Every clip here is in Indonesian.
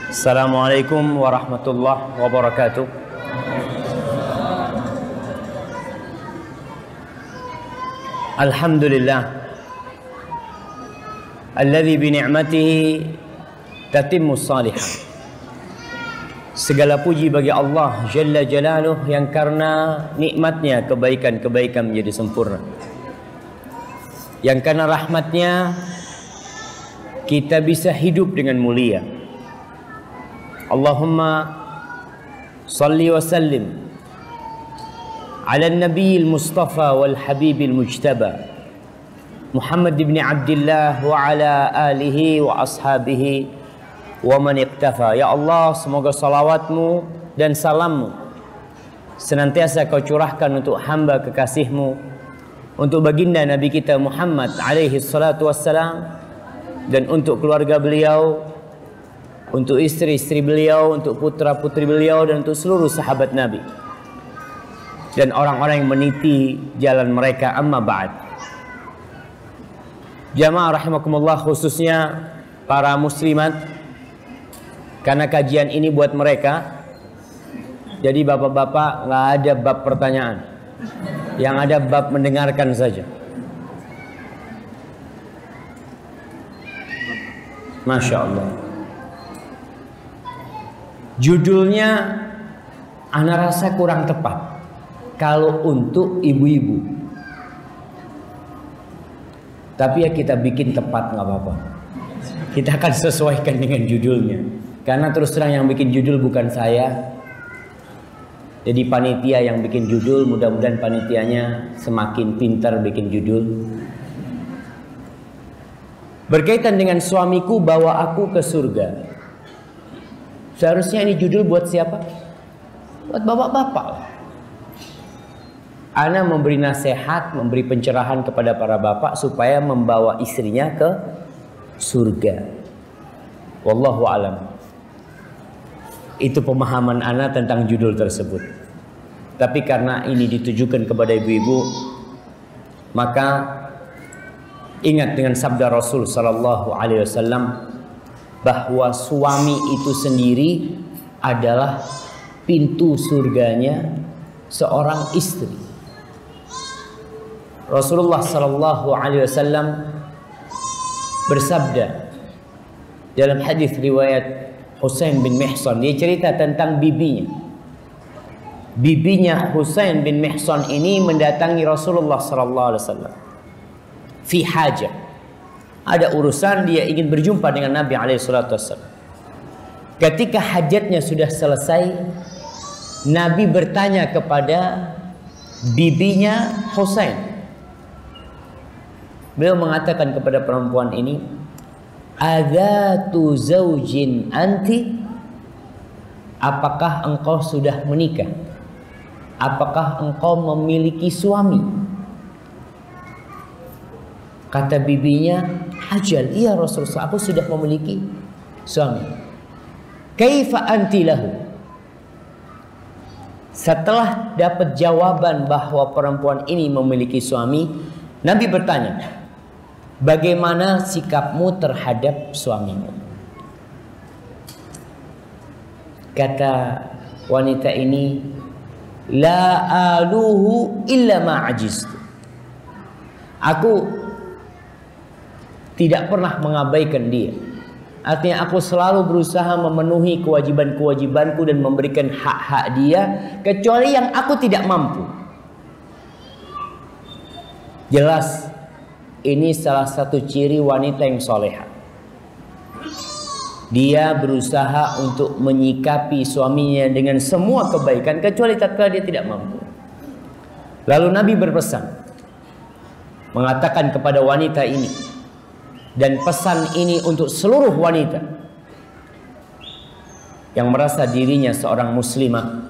Assalamualaikum warahmatullahi wabarakatuh. Alhamdulillah alladzi bi ni'matihi tatimmus salihah. Segala puji bagi Allah Jalla Jalaluh yang karena nikmatnya kebaikan-kebaikan menjadi sempurna, yang karena rahmatnya kita bisa hidup dengan mulia. Allahumma salli wa sallim ala nabiyil mustafa wal habibil mujtaba Muhammad ibn Abdullah wa ala alihi wa ashabihi wa man iqtafa. Ya Allah, semoga salawatmu dan salammu senantiasa kau curahkan untuk hamba kekasihmu, untuk baginda Nabi kita Muhammad alaihi salatu wassalam, dan untuk keluarga beliau, untuk istri-istri beliau, untuk putra-putri beliau, dan untuk seluruh sahabat Nabi dan orang-orang yang meniti jalan mereka. Amma ba'd. Jamaah rahimakumullah, khususnya para muslimat, karena kajian ini buat mereka, jadi bapak-bapak nggak ada bab pertanyaan, yang ada bab mendengarkan saja. Masya Allah. Judulnya ana rasa kurang tepat kalau untuk ibu-ibu, tapi ya kita bikin tepat, nggak apa-apa. Kita akan sesuaikan dengan judulnya, karena terus terang yang bikin judul bukan saya. Jadi panitia yang bikin judul, mudah-mudahan panitianya semakin pintar bikin judul. Berkaitan dengan suamiku bawa aku ke surga. Seharusnya ini judul buat siapa? Buat bapak-bapak. Ana memberi nasihat, memberi pencerahan kepada para bapak supaya membawa istrinya ke surga. Wallahu alam. Itu pemahaman ana tentang judul tersebut. Tapi karena ini ditujukan kepada ibu-ibu, maka ingat dengan sabda Rasul sallallahu alaihi wasallam bahwa suami itu sendiri adalah pintu surganya seorang istri. Rasulullah sallallahu alaihi wasallam bersabda dalam hadis riwayat Husain bin Mihsan, dia cerita tentang bibinya. Bibinya Husain bin Mihsan ini mendatangi Rasulullah sallallahu alaihi wasallam fi hajah. Ada urusan, dia ingin berjumpa dengan Nabi alaihi salatu wasallam. Ketika hajatnya sudah selesai, Nabi bertanya kepada bibinya Husain. Beliau mengatakan kepada perempuan ini, "Adzatu zaujin anti?" Apakah engkau sudah menikah? Apakah engkau memiliki suami? Kata bibinya, "Ajal, iya Rasulullah, aku sudah memiliki suami." "Kaifa anti lahu?" Setelah dapat jawaban bahwa perempuan ini memiliki suami, Nabi bertanya, "Bagaimana sikapmu terhadap suamimu?" Kata wanita ini, "La aluhu illa ma'ajistu." Aku tidak pernah mengabaikan dia. Artinya aku selalu berusaha memenuhi kewajiban-kewajibanku dan memberikan hak-hak dia, kecuali yang aku tidak mampu. Jelas ini salah satu ciri wanita yang soleha. Dia berusaha untuk menyikapi suaminya dengan semua kebaikan, kecuali tatkala dia tidak mampu. Lalu Nabi berpesan, mengatakan kepada wanita ini, dan pesan ini untuk seluruh wanita yang merasa dirinya seorang muslimah.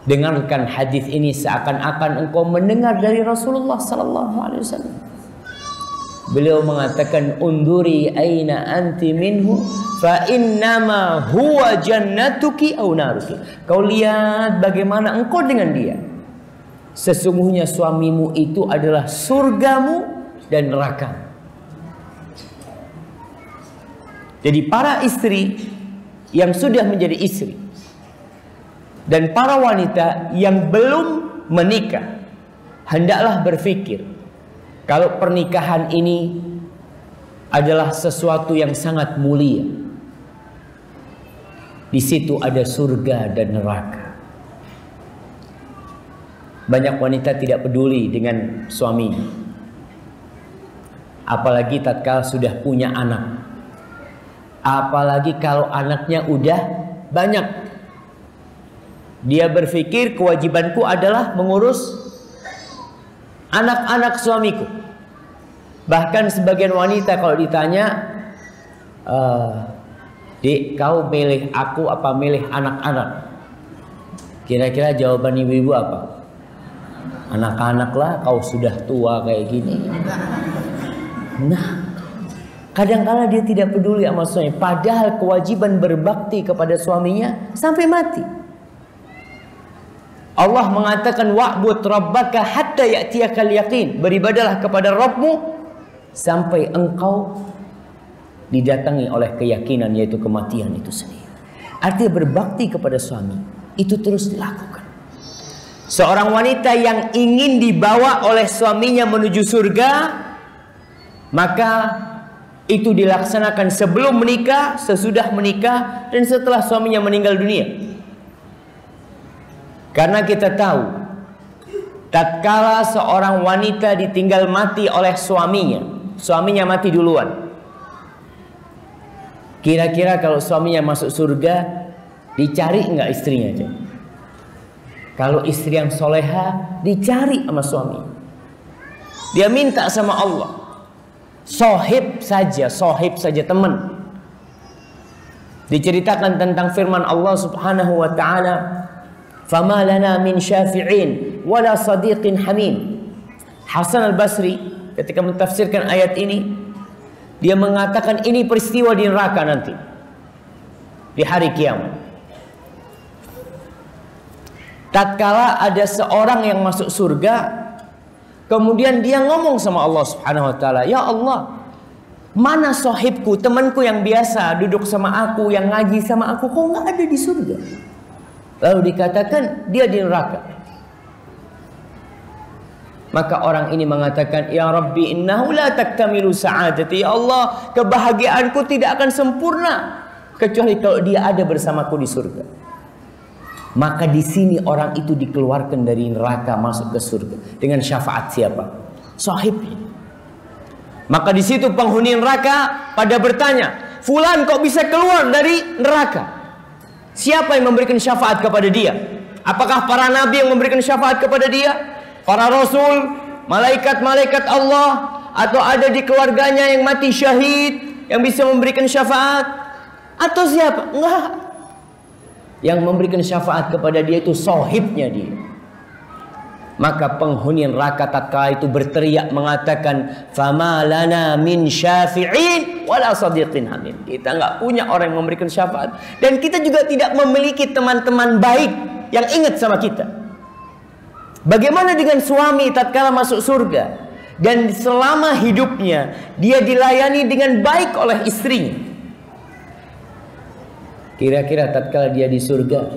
Dengarkan hadis ini seakan-akan engkau mendengar dari Rasulullah sallallahu alaihi wasallam. Beliau mengatakan, "Unduri aina anti minhu fa innama huwa jannatuki aw naruki." Kau lihat bagaimana engkau dengan dia. Sesungguhnya suamimu itu adalah surgamu dan neraka. Jadi para istri yang sudah menjadi istri dan para wanita yang belum menikah, hendaklah berpikir kalau pernikahan ini adalah sesuatu yang sangat mulia. Di situ ada surga dan neraka. Banyak wanita tidak peduli dengan suaminya, apalagi tatkala sudah punya anak, apalagi kalau anaknya udah banyak. Dia berpikir kewajibanku adalah mengurus anak-anak suamiku. Bahkan sebagian wanita kalau ditanya, Dik, kau milih aku apa milih anak-anak? Kira-kira jawaban ibu-ibu apa? Anak-anak lah, kau sudah tua kayak gini. Nah, kadang-kala dia tidak peduli sama suami, padahal kewajiban berbakti kepada suaminya sampai mati. Allah mengatakan wa'bud rabbaka hatta ya'tiyakal yaqin. Beribadalah kepada Rabbmu sampai engkau didatangi oleh keyakinan, yaitu kematian itu sendiri. Artinya berbakti kepada suami itu terus dilakukan. Seorang wanita yang ingin dibawa oleh suaminya menuju surga, maka itu dilaksanakan sebelum menikah, sesudah menikah, dan setelah suaminya meninggal dunia. Karena kita tahu, tatkala seorang wanita ditinggal mati oleh suaminya mati duluan. Kira-kira kalau suaminya masuk surga, dicari enggak istrinya aja? Kalau istri yang soleha, dicari sama suami. Dia minta sama Allah, sohib saja teman. Diceritakan tentang firman Allah Subhanahu wa ta'ala, fama lana min syafi'in wala sadiqin hamim. Hasan al-Basri ketika mentafsirkan ayat ini, dia mengatakan ini peristiwa di neraka nanti, di hari kiamat. Tatkala ada seorang yang masuk surga, kemudian dia ngomong sama Allah Subhanahu wa ta'ala, ya Allah, mana sohibku, temanku yang biasa duduk sama aku, yang ngaji sama aku, kok nggak ada di surga? Lalu dikatakan dia di neraka. Maka orang ini mengatakan, ya Rabbi innahu la taktamilu sa'adati. Ya Allah, kebahagiaanku tidak akan sempurna kecuali kalau dia ada bersamaku di surga. Maka di sini orang itu dikeluarkan dari neraka masuk ke surga dengan syafaat siapa? Sahibnya. Maka di situ penghuni neraka pada bertanya, fulan kok bisa keluar dari neraka? Siapa yang memberikan syafaat kepada dia? Apakah para nabi yang memberikan syafaat kepada dia? Para rasul, malaikat-malaikat Allah, atau ada di keluarganya yang mati syahid yang bisa memberikan syafaat? Atau siapa? Enggak. Yang memberikan syafaat kepada dia itu sahibnya dia. Maka penghuni neraka tatkala itu berteriak mengatakan, fama lana min syafi'in wala sadiqin hamim. Kita nggak punya orang yang memberikan syafaat, dan kita juga tidak memiliki teman-teman baik yang ingat sama kita. Bagaimana dengan suami tatkala masuk surga dan selama hidupnya dia dilayani dengan baik oleh istrinya? Kira-kira tatkala dia di surga,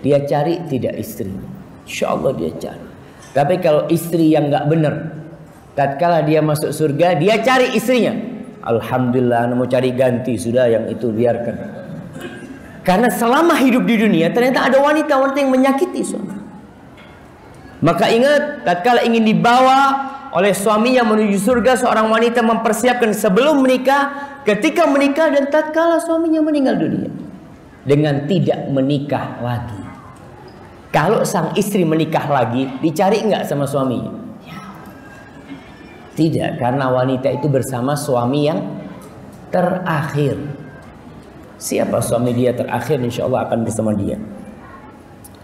dia cari tidak istrinya? Insya Allah dia cari. Tapi kalau istri yang nggak benar, tatkala dia masuk surga, dia cari istrinya. Alhamdulillah, mau cari ganti sudah, yang itu biarkan. Karena selama hidup di dunia ternyata ada wanita-wanita yang menyakiti suami. Maka ingat, tatkala ingin dibawa oleh suaminya menuju surga, seorang wanita mempersiapkan sebelum menikah, ketika menikah, dan tatkala suaminya meninggal dunia, dengan tidak menikah lagi. Kalau sang istri menikah lagi, dicari enggak sama suaminya? Tidak, karena wanita itu bersama suami yang terakhir. Siapa suami dia terakhir, insya Allah akan bersama dia.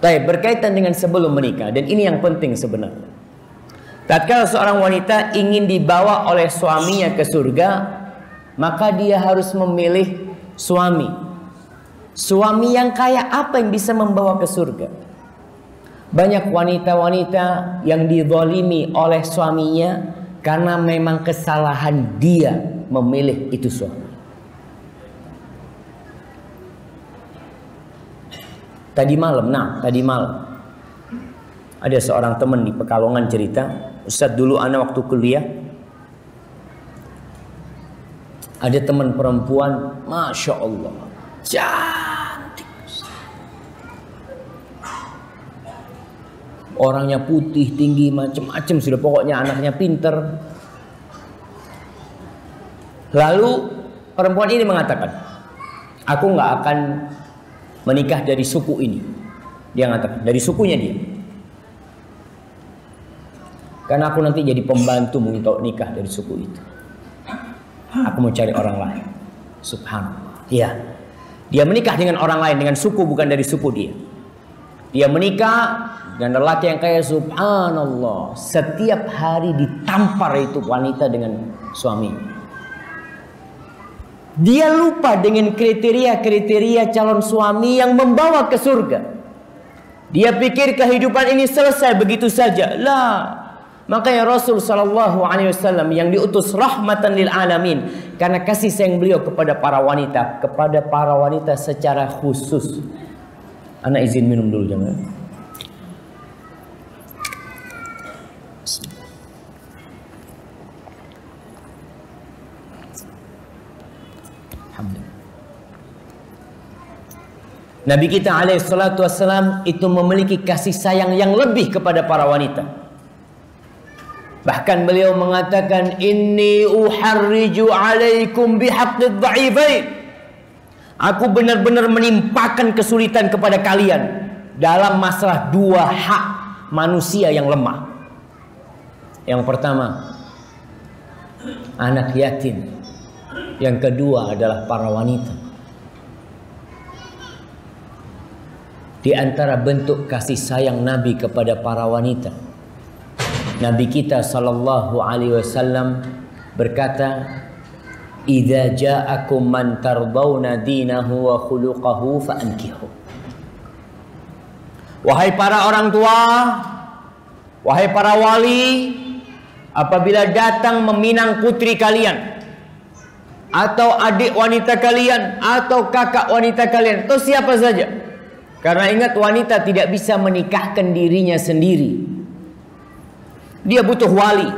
Baik, berkaitan dengan sebelum menikah, dan ini yang penting sebenarnya. Tatkala seorang wanita ingin dibawa oleh suaminya ke surga, maka dia harus memilih suami. Suami yang kayak apa yang bisa membawa ke surga? Banyak wanita-wanita yang dizalimi oleh suaminya karena memang kesalahan dia memilih itu suami. Tadi malam ada seorang teman di Pekalongan cerita, Ustadz dulu anak waktu kuliah ada teman perempuan, Masya Allah, cantik, orangnya putih, tinggi, macam-macam sudah, pokoknya anaknya pinter. Lalu perempuan ini mengatakan, aku nggak akan menikah dari suku ini. Dia mengatakan dari sukunya dia, karena aku nanti jadi pembantu untuk nikah dari suku itu. Aku mau cari orang lain. Subhanallah. Iya. Dia menikah dengan orang lain, dengan suku bukan dari suku dia. Dia menikah dengan lelaki yang kaya, subhanallah. Setiap hari ditampar itu wanita dengan suami. Dia lupa dengan kriteria-kriteria calon suami yang membawa ke surga. Dia pikir kehidupan ini selesai begitu saja. Lah. Makanya Rasul sallallahu alaihi wasallam yang diutus rahmatan lil alamin karena kasih sayang beliau kepada para wanita secara khusus. Ana izin minum dulu jangan. Alhamdulillah. Nabi kita alaihi salatu wassalam itu memiliki kasih sayang yang lebih kepada para wanita. Bahkan beliau mengatakan, inni uharriju alaikum bihaqqid dha'ifain. Aku benar-benar menimpakan kesulitan kepada kalian dalam masalah dua hak manusia yang lemah. Yang pertama, anak yatim. Yang kedua adalah para wanita. Di antara bentuk kasih sayang Nabi kepada para wanita, Nabi kita sallallahu alaihi wasallam berkata, "Idza ja'akum man tardawna dinahu wa khuluquhu fa'ankihu." Wahai para orang tua, wahai para wali, apabila datang meminang putri kalian atau adik wanita kalian atau kakak wanita kalian atau siapa saja, karena ingat wanita tidak bisa menikahkan dirinya sendiri. Dia butuh wali.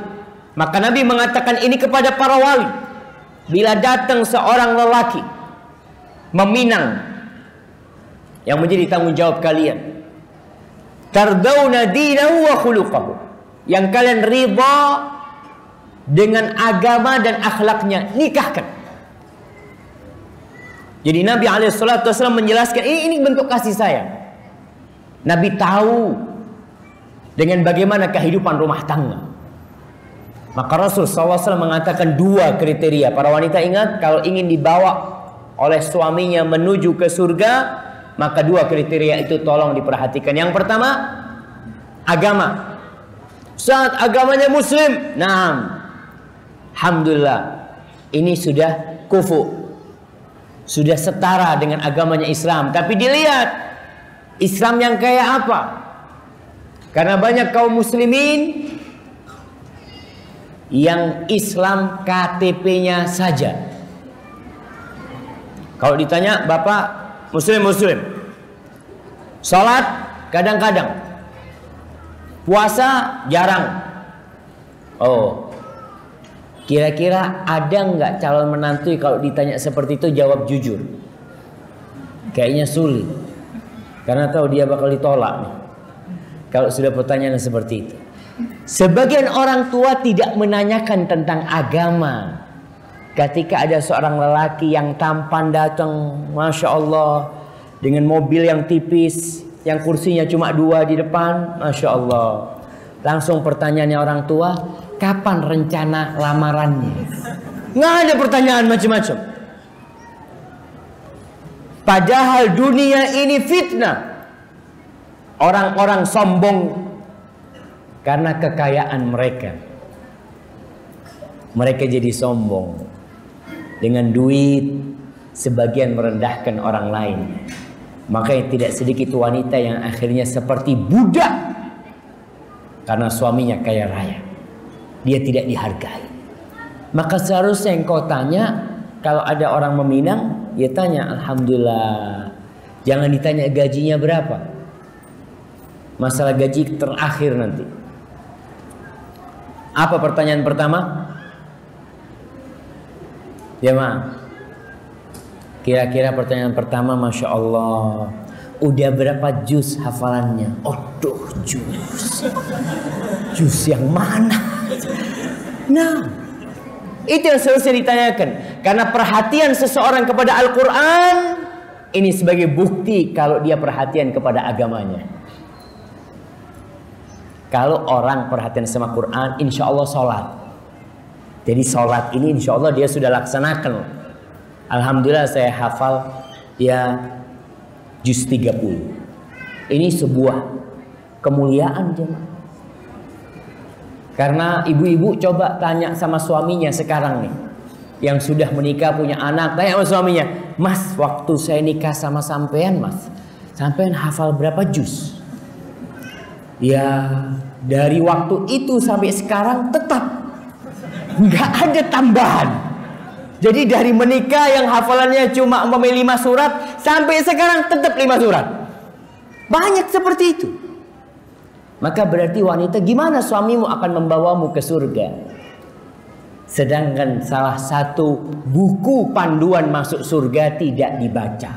Maka Nabi mengatakan ini kepada para wali. Bila datang seorang lelaki meminang yang menjadi tanggung jawab kalian, tardawna dinahu wa khuluquhu, yang kalian ridha dengan agama dan akhlaknya, nikahkan. Jadi Nabi SAW menjelaskan ini bentuk kasih sayang. Nabi tahu dengan bagaimana kehidupan rumah tangga. Maka Rasul SAW mengatakan dua kriteria. Para wanita ingat, kalau ingin dibawa oleh suaminya menuju ke surga, maka dua kriteria itu tolong diperhatikan. Yang pertama, agama. Saat agamanya muslim, nah, alhamdulillah, ini sudah kufu, sudah setara dengan agamanya Islam. Tapi dilihat Islam yang kayak apa. Karena banyak kaum muslimin yang Islam KTP-nya saja. Kalau ditanya, Bapak muslim, sholat kadang-kadang, puasa jarang. Oh, kira-kira ada nggak calon menantu kalau ditanya seperti itu jawab jujur? Kayaknya sulit, karena tahu dia bakal ditolak nih kalau sudah pertanyaan seperti itu. Sebagian orang tua tidak menanyakan tentang agama. Ketika ada seorang lelaki yang tampan datang, Masya Allah, dengan mobil yang tipis, yang kursinya cuma 2 di depan, Masya Allah. Langsung pertanyaannya orang tua, kapan rencana lamarannya? Nggak ada pertanyaan macam-macam. Padahal dunia ini fitnah. Orang-orang sombong karena kekayaan mereka. Mereka jadi sombong. Dengan duit, sebagian merendahkan orang lain. Makanya tidak sedikit wanita yang akhirnya seperti budak karena suaminya kaya raya. Dia tidak dihargai. Maka seharusnya yang kau tanya, kalau ada orang meminang, ya tanya, alhamdulillah, Jangan ditanya gajinya berapa. Masalah gaji terakhir nanti. Apa pertanyaan pertama? Ya ma, kira-kira pertanyaan pertama, Masya Allah, udah berapa juz hafalannya? Aduh, juz yang mana? Nah, itu yang seharusnya ditanyakan. Karena perhatian seseorang kepada Al-Quran ini sebagai bukti kalau dia perhatian kepada agamanya. Kalau orang perhatian sama Quran, insya Allah sholat. Jadi sholat ini insya Allah dia sudah laksanakan. Alhamdulillah saya hafal ya juz 30. Ini sebuah kemuliaan jemaah. Karena ibu-ibu coba tanya sama suaminya sekarang nih, yang sudah menikah punya anak, tanya sama suaminya, Mas, waktu saya nikah sama sampean, Mas, sampean hafal berapa juz? Ya dari waktu itu sampai sekarang tetap nggak ada tambahan. Jadi dari menikah yang hafalannya cuma 5 surat sampai sekarang tetap 5 surat. Banyak seperti itu. Maka berarti wanita, gimana suamimu akan membawamu ke surga? Sedangkan salah satu buku panduan masuk surga tidak dibaca.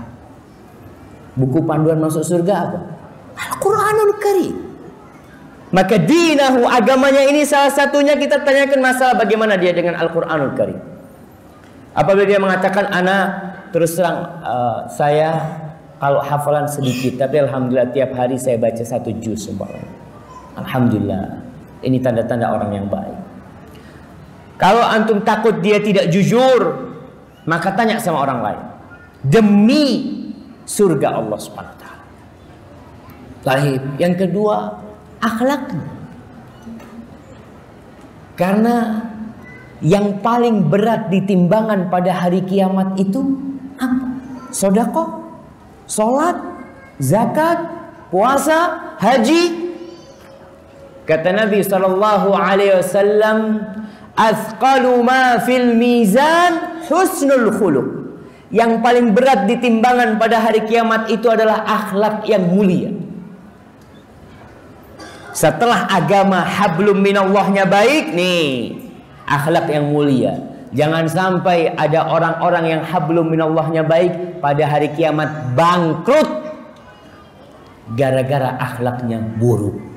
Buku panduan masuk surga apa? Al-Quranul Karim. Maka dinahu, agamanya ini salah satunya kita tanyakan masalah bagaimana dia dengan Al-Quranul Karim. Apabila dia mengatakan, ana terus terang saya kalau hafalan sedikit, tapi alhamdulillah tiap hari saya baca 1 juz. Alhamdulillah, ini tanda-tanda orang yang baik. Kalau antum takut dia tidak jujur, maka tanya sama orang lain. Demi surga Allah Subhanahu wa taala. Baik, yang kedua, akhlaknya. Karena yang paling berat di timbangan pada hari kiamat itu apa? Sedekah, salat, zakat, puasa, haji. Kata Nabi sallallahu alaihi wasallam, "Athqalu ma fil mizan husnul khuluq." Yang paling berat di timbangan pada hari kiamat itu adalah akhlak yang mulia. Setelah agama hablum minallahnya baik, nih akhlak yang mulia. Jangan sampai ada orang-orang yang hablum minallahnya baik pada hari kiamat bangkrut gara-gara akhlaknya buruk.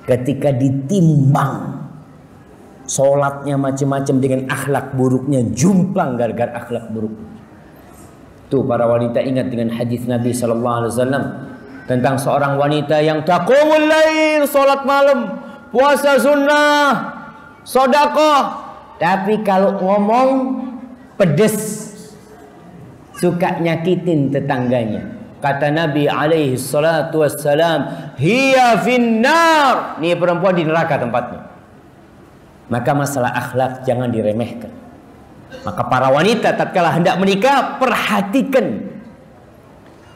Ketika ditimbang, sholatnya macam-macam dengan akhlak buruknya, jumplang gara-gara akhlak buruk. Tuh para wanita ingat dengan hadis Nabi SAW tentang seorang wanita yang taqumul lail, sholat malam, puasa sunnah, sedekah, tapi kalau ngomong pedes, suka nyakitin tetangganya. Kata Nabi alaihi salatu wassalam, hiya finnar. Ini perempuan di neraka tempatnya. Maka masalah akhlak jangan diremehkan. Maka para wanita tatkala hendak menikah, perhatikan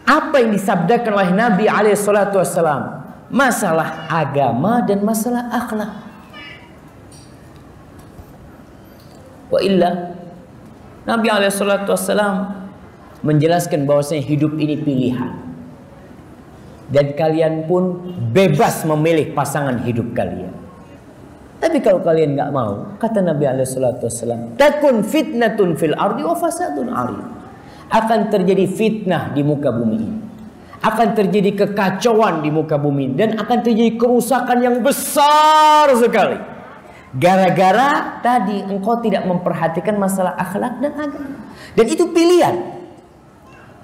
apa yang disabdakan oleh Nabi alaihi salatu wassalam. Masalah agama dan masalah akhlak. Wa illa Nabi alaihi salatu wassalam menjelaskan bahwasanya hidup ini pilihan. Dan kalian pun bebas memilih pasangan hidup kalian. Tapi kalau kalian nggak mau, kata Nabi SAW, takun fitnatun fil ardi wa fasadun arid. Akan terjadi fitnah di muka bumi ini. Akan terjadi kekacauan di muka bumi ini. Dan akan terjadi kerusakan yang besar sekali. Gara-gara tadi engkau tidak memperhatikan masalah akhlak dan agama. Dan itu pilihan.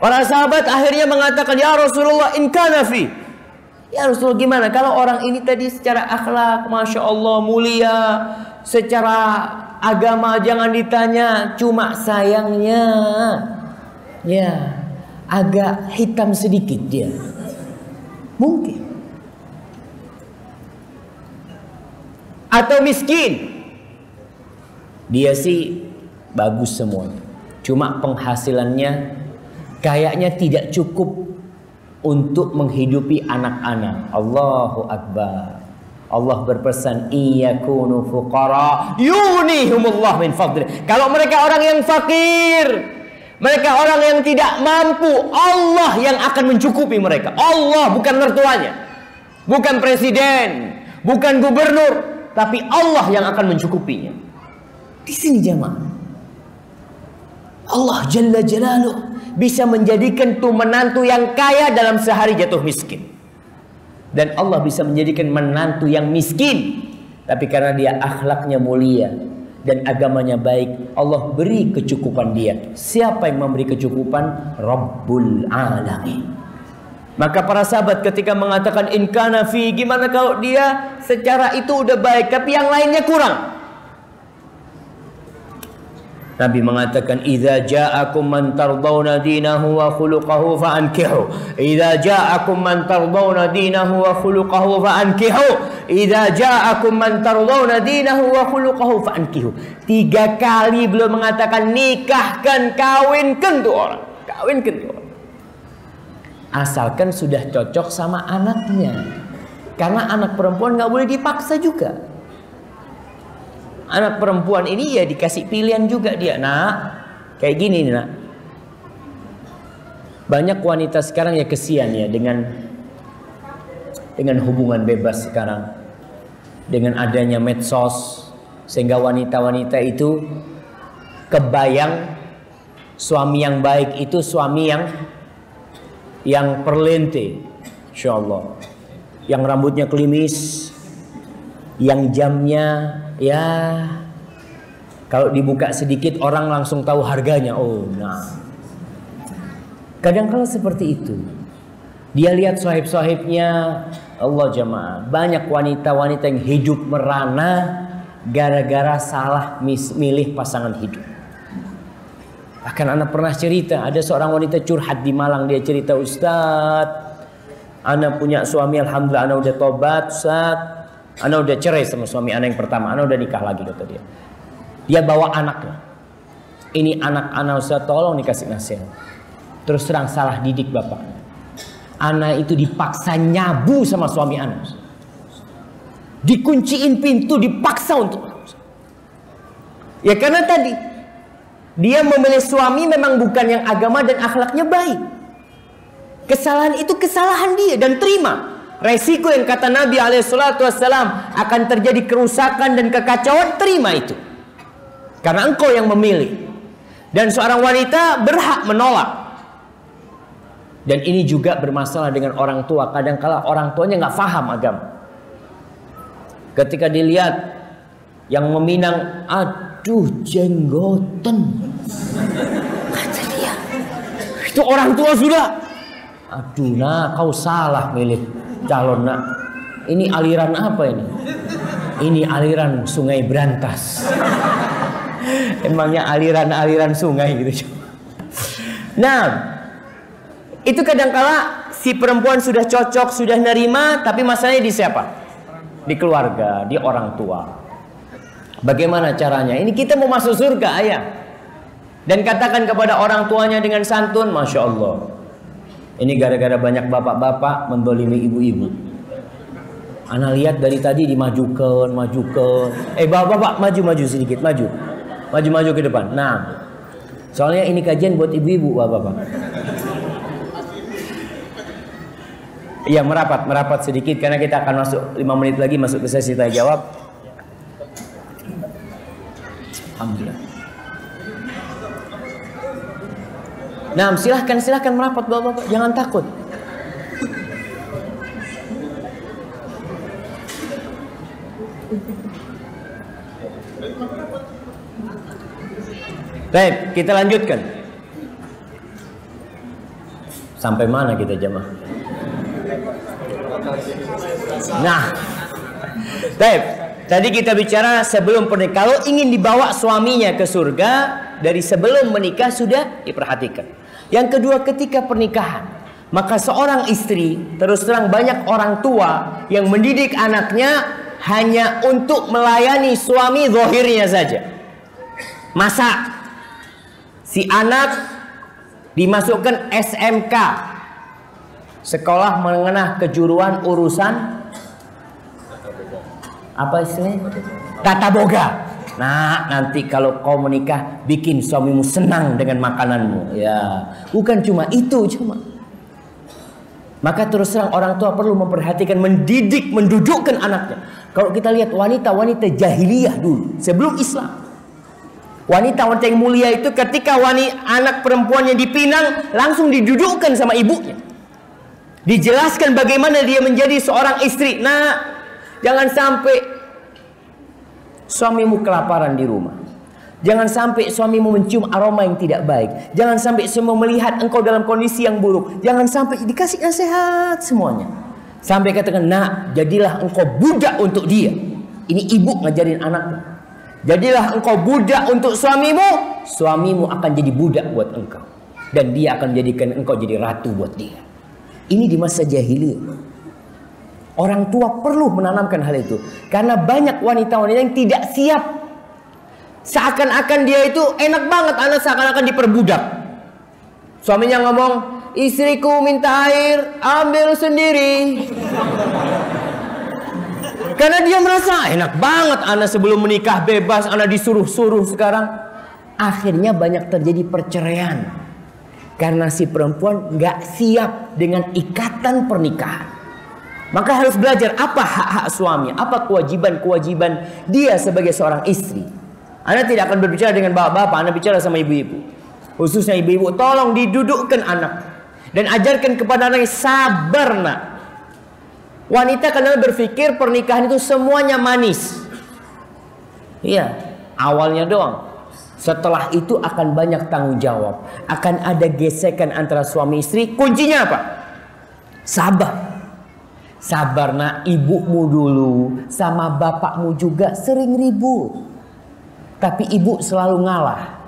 Para sahabat akhirnya mengatakan, ya Rasulullah, in kana fi. Ya Rasulullah, gimana kalau orang ini tadi secara akhlak Masya Allah mulia, secara agama jangan ditanya, cuma sayangnya ya agak hitam sedikit dia. Mungkin. Atau miskin. Dia sih bagus semuanya, cuma penghasilannya kayaknya tidak cukup untuk menghidupi anak-anak. Allahu Akbar. Allah berpesan, iyakunu fuqara yunihumullah min fadli. Kalau mereka orang yang fakir, Mereka orang yang tidak mampu. Allah yang akan mencukupi mereka. Allah, bukan mertuanya, bukan presiden, bukan gubernur, tapi Allah yang akan mencukupinya. Di sini jemaah, Allah Jalla Jalaluh bisa menjadikan tuh menantu yang kaya dalam sehari jatuh miskin. Dan Allah bisa menjadikan menantu yang miskin, tapi karena dia akhlaknya mulia dan agamanya baik, Allah beri kecukupan dia. Siapa yang memberi kecukupan? Rabbul Alamin. Maka para sahabat ketika mengatakan in kana fi, gimana kalau dia secara itu udah baik tapi yang lainnya kurang? Nabi mengatakan idza ja'akum man tardawna dinahu wa khuluquhu fa'ankihu. Idza ja'akum man tardawna dinahu wa khuluquhu fa'ankihu. Idza ja'akum man tardawna dinahu wa khuluquhu fa'ankihu. 3 kali beliau mengatakan nikahkan, kawinkan tuh orang. Kawinkan tuh orang. Asalkan sudah cocok sama anaknya. Karena anak perempuan nggak boleh dipaksa juga. Anak perempuan ini ya dikasih pilihan juga dia. Nah, kayak gini nih nak. Banyak wanita sekarang ya kesian ya dengan hubungan bebas sekarang. Dengan adanya medsos, sehingga wanita-wanita itu kebayang suami yang baik itu suami yang perlente, insyaallah, yang rambutnya klimis, yang jamnya ya kalau dibuka sedikit orang langsung tahu harganya. Oh, nah. Kadang-kala seperti itu. Dia lihat sahib-sahibnya, Allah jamaah, banyak wanita-wanita yang hidup merana gara-gara salah milih pasangan hidup. Bahkan anak pernah cerita, ada seorang wanita curhat di Malang. Dia cerita, Ustadz, anak punya suami, alhamdulillah anak udah tobat, Ustadz. Ana udah cerai sama suami ana yang pertama, ana udah nikah lagi, kata dia. Dia bawa anaknya. Ini anak ana, Ustaz, tolong dikasih nasihat. Terus terang salah didik bapaknya. Ana itu dipaksa nyabu sama suami ana. Dikunciin pintu, dipaksa untuk. Ya karena tadi dia memilih suami memang bukan yang agama dan akhlaknya baik. Kesalahan itu kesalahan dia dan terima. Resiko yang kata Nabi SAW akan terjadi kerusakan dan kekacauan, terima itu. Karena engkau yang memilih. Dan seorang wanita berhak menolak. Dan ini juga bermasalah dengan orang tua. Kadang-kala orang tuanya nggak paham agama. Ketika dilihat yang meminang, aduh jenggoten, kata dia, itu orang tua sudah. Aduh nak, kau salah milih calon nak. Ini aliran apa ini? Ini aliran Sungai Brantas. Emangnya aliran sungai gitu. Nah, itu kadangkala si perempuan sudah cocok, sudah nerima, tapi masalahnya di siapa? Di keluarga, di orang tua. Bagaimana caranya? Ini kita mau masuk surga, ayah. Dan katakan kepada orang tuanya dengan santun, Masya Allah, ini gara-gara banyak bapak-bapak mendolimi ibu-ibu. Ana lihat dari tadi dimajukan. Bapak-bapak maju sedikit, maju ke depan. Nah, soalnya ini kajian buat ibu-ibu, bapak-bapak. Iya, merapat sedikit karena kita akan masuk 5 menit lagi masuk ke sesi tanya jawab. Alhamdulillah. Nah, silahkan merapat bapak-bapak, jangan takut. Baik, kita lanjutkan. Sampai mana kita jemaah? Nah, baik. Tadi kita bicara sebelum pernikahan. Kalau ingin dibawa suaminya ke surga, dari sebelum menikah sudah diperhatikan. Yang kedua, ketika pernikahan, maka seorang istri, terus terang banyak orang tua yang mendidik anaknya hanya untuk melayani suami zahirnya saja. Masa si anak dimasukkan SMK, sekolah menengah kejuruan urusan Apa istilahnya? Tata boga. Nah, nanti kalau kau menikah, bikin suamimu senang dengan makananmu. Ya, bukan cuma itu, cuma. Maka terus terang orang tua perlu memperhatikan, mendidik, mendudukkan anaknya. Kalau kita lihat wanita-wanita jahiliyah dulu, sebelum Islam. Wanita-wanita yang mulia itu ketika anak perempuannya dipinang, langsung didudukkan sama ibunya. Dijelaskan bagaimana dia menjadi seorang istri. Nah, jangan sampai suamimu kelaparan di rumah. Jangan sampai suamimu mencium aroma yang tidak baik. Jangan sampai semua melihat engkau dalam kondisi yang buruk. Jangan sampai dikasih nasihat semuanya. Sampai katakan, nak, jadilah engkau budak untuk dia. Ini ibu ngajarin anaknya. Jadilah engkau budak untuk suamimu. Suamimu akan jadi budak buat engkau. Dan dia akan menjadikan engkau jadi ratu buat dia. Ini di masa jahiliyah. Orang tua perlu menanamkan hal itu. Karena banyak wanita-wanita yang tidak siap. Seakan-akan dia itu enak banget, anak seakan-akan diperbudak. Suaminya ngomong, istriku minta air, ambil sendiri. Karena dia merasa enak banget, anak sebelum menikah bebas, anak disuruh-suruh sekarang. Akhirnya banyak terjadi perceraian. Karena si perempuan gak siap dengan ikatan pernikahan. Maka harus belajar apa hak-hak suami, apa kewajiban-kewajiban dia sebagai seorang istri. Anda tidak akan berbicara dengan bapak-bapak, Anda bicara sama ibu-ibu. Khususnya ibu-ibu, tolong didudukkan anak. Dan ajarkan kepada anaknya, sabar nak. Wanita kadang berpikir pernikahan itu semuanya manis. Iya, awalnya doang. Setelah itu akan banyak tanggung jawab. Akan ada gesekan antara suami istri. Kuncinya apa? Sabar. Sabar nak, ibumu dulu sama bapakmu juga sering ribut. Tapi ibu selalu ngalah.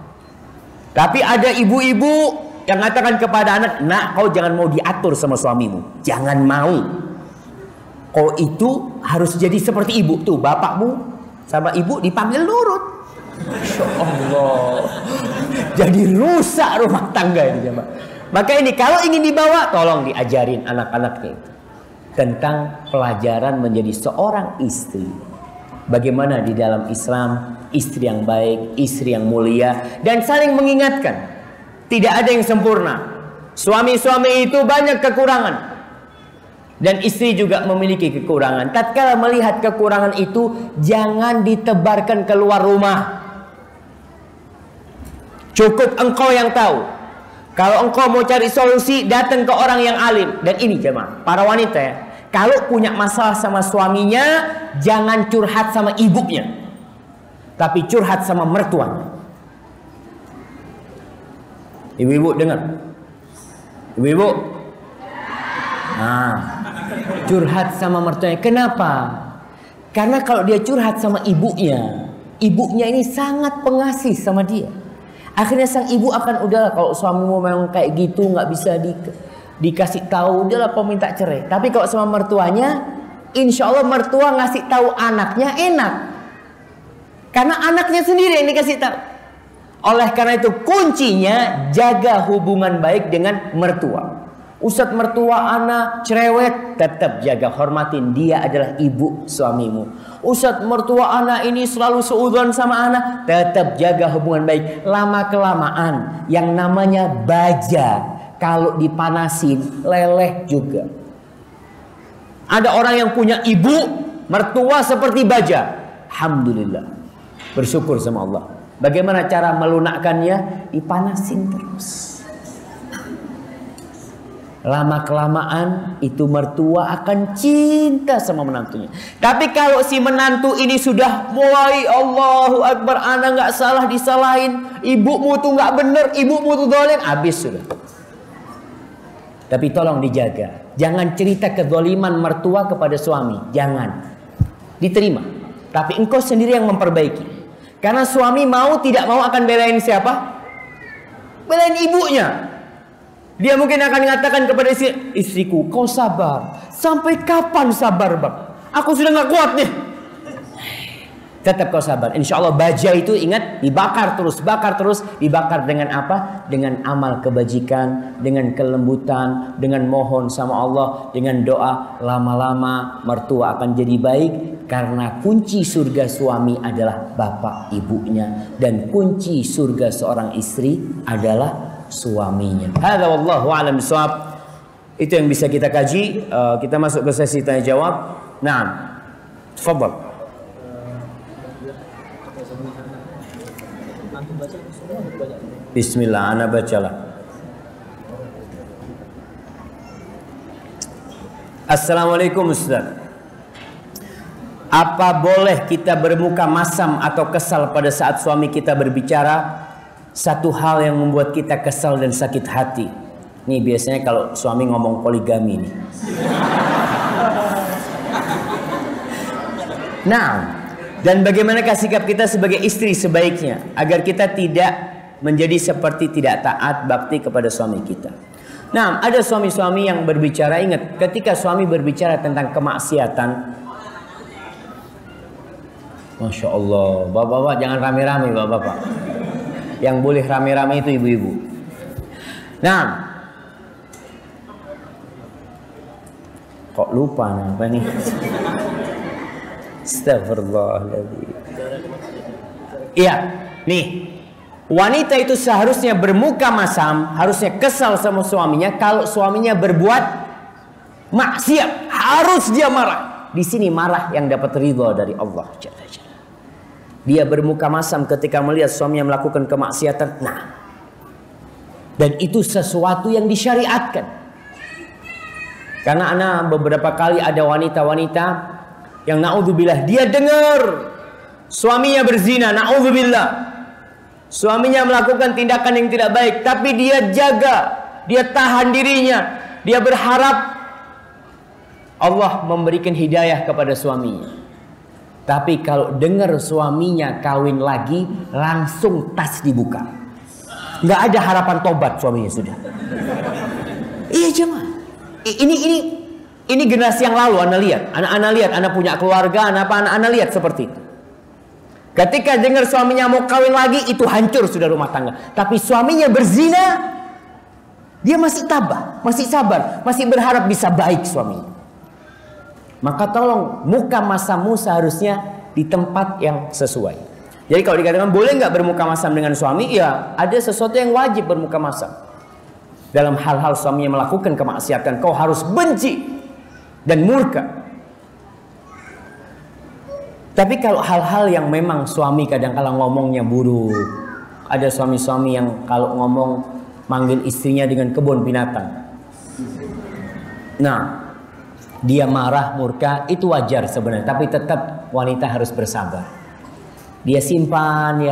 Tapi ada ibu-ibu yang mengatakan kepada anak, nak, kau jangan mau diatur sama suamimu. Jangan mau. Kau itu harus jadi seperti ibu. Tuh, bapakmu sama ibu dipanggil nurut. Masya Allah. Jadi rusak rumah tangga ini. Maka ini kalau ingin dibawa, tolong diajarin anak-anaknya itu. Tentang pelajaran menjadi seorang istri. Bagaimana di dalam Islam istri yang baik, istri yang mulia, dan saling mengingatkan. Tidak ada yang sempurna. Suami-suami itu banyak kekurangan, dan istri juga memiliki kekurangan. Tatkala melihat kekurangan itu, jangan ditebarkan keluar rumah. Cukup engkau yang tahu. Kalau engkau mau cari solusi, datang ke orang yang alim. Dan ini jemaah, para wanita ya, kalau punya masalah sama suaminya, jangan curhat sama ibunya, tapi curhat sama mertuanya. Ibu-ibu dengar? Ibu-ibu? Nah, curhat sama mertuanya. Kenapa? Karena kalau dia curhat sama ibunya, ibunya ini sangat pengasih sama dia. Akhirnya sang ibu akan, udahlah kalau suamimu memang kayak gitu, nggak bisa dikasih tahu, udahlah kau minta cerai. Tapi kalau sama mertuanya, insya Allah mertua ngasih tahu anaknya enak. Karena anaknya sendiri yang dikasih tahu. Oleh karena itu kuncinya jaga hubungan baik dengan mertua. Ustadz, mertua anak cerewet, tetap jaga, hormatin, dia adalah ibu suamimu. Ustadz, mertua anak ini selalu seudon sama anak, tetap jaga hubungan baik. Lama kelamaan yang namanya baja, kalau dipanasin leleh juga. Ada orang yang punya ibu mertua seperti baja, alhamdulillah, bersyukur sama Allah. Bagaimana cara melunakkannya? Dipanasin terus. Lama kelamaan itu mertua akan cinta sama menantunya. Tapi kalau si menantu ini sudah mulai, Allahu Akbar, anak nggak salah disalahin, ibumu tuh nggak bener, ibumu tuh dolen, habis sudah. Tapi tolong dijaga. Jangan cerita kezaliman mertua kepada suami. Jangan. Diterima. Tapi engkau sendiri yang memperbaiki. Karena suami mau tidak mau akan belain siapa? Belain ibunya. Dia mungkin akan mengatakan kepada istriku, kau sabar. Sampai kapan sabar, Bang? Aku sudah gak kuat nih. Tetap kau sabar. Insya Allah baja itu ingat dibakar terus, bakar terus. Dibakar dengan apa? Dengan amal kebajikan, dengan kelembutan, dengan mohon sama Allah, dengan doa. Lama-lama mertua akan jadi baik. Karena kunci surga suami adalah bapak ibunya. Dan kunci surga seorang istri adalah suaminya. Hadza wallahu a'lam bishawab. Itu yang bisa kita kaji. Kita masuk ke sesi tanya jawab. Naam. Tafadhal. Bismillah, ana bacalah. Assalamualaikum Ustaz. Apa boleh kita bermuka masam atau kesal pada saat suami kita berbicara satu hal yang membuat kita kesal dan sakit hati? Nih biasanya kalau suami ngomong poligami nih. Nah, dan bagaimanakah sikap kita sebagai istri sebaiknya agar kita tidak menjadi seperti tidak taat bakti kepada suami kita. Nah, ada suami-suami yang berbicara, ingat ketika suami berbicara tentang kemaksiatan, Masya Allah, bapak-bapak jangan rame-rame bapak-bapak. Yang boleh rame-rame itu ibu-ibu. Nah, kok lupa apa nih? Astagfirullahaladzim. Iya, nih. Wanita itu seharusnya bermuka masam, harusnya kesal sama suaminya kalau suaminya berbuat maksiat, harus dia marah. Di sini marah yang dapat ridha dari Allah Jalla Jalla. Dia bermuka masam ketika melihat suaminya melakukan kemaksiatan. Nah, dan itu sesuatu yang disyariatkan. Karena ana beberapa kali ada wanita-wanita yang naudzubillah dia dengar suaminya berzina, naudzubillah. Suaminya melakukan tindakan yang tidak baik, tapi dia jaga, dia tahan dirinya, dia berharap Allah memberikan hidayah kepada suaminya. Tapi kalau dengar suaminya kawin lagi, langsung tas dibuka. Nggak ada harapan tobat suaminya sudah. Iya jemaah. Ini generasi yang lalu Anda lihat. Anda lihat, Anda punya keluarga, Anda lihat seperti itu. Ketika dengar suaminya mau kawin lagi, itu hancur sudah rumah tangga. Tapi suaminya berzina, dia masih tabah, masih sabar, masih berharap bisa baik suaminya. Maka tolong muka masammu seharusnya di tempat yang sesuai. Jadi kalau dikatakan boleh nggak bermuka masam dengan suami, ya ada sesuatu yang wajib bermuka masam. Dalam hal-hal suaminya melakukan kemaksiatan, kau harus benci dan murka. Tapi kalau hal-hal yang memang suami kadang-kala ngomongnya buruk, ada suami-suami yang kalau ngomong manggil istrinya dengan kebun binatang. Nah, dia marah, murka, itu wajar sebenarnya. Tapi tetap wanita harus bersabar. Dia simpan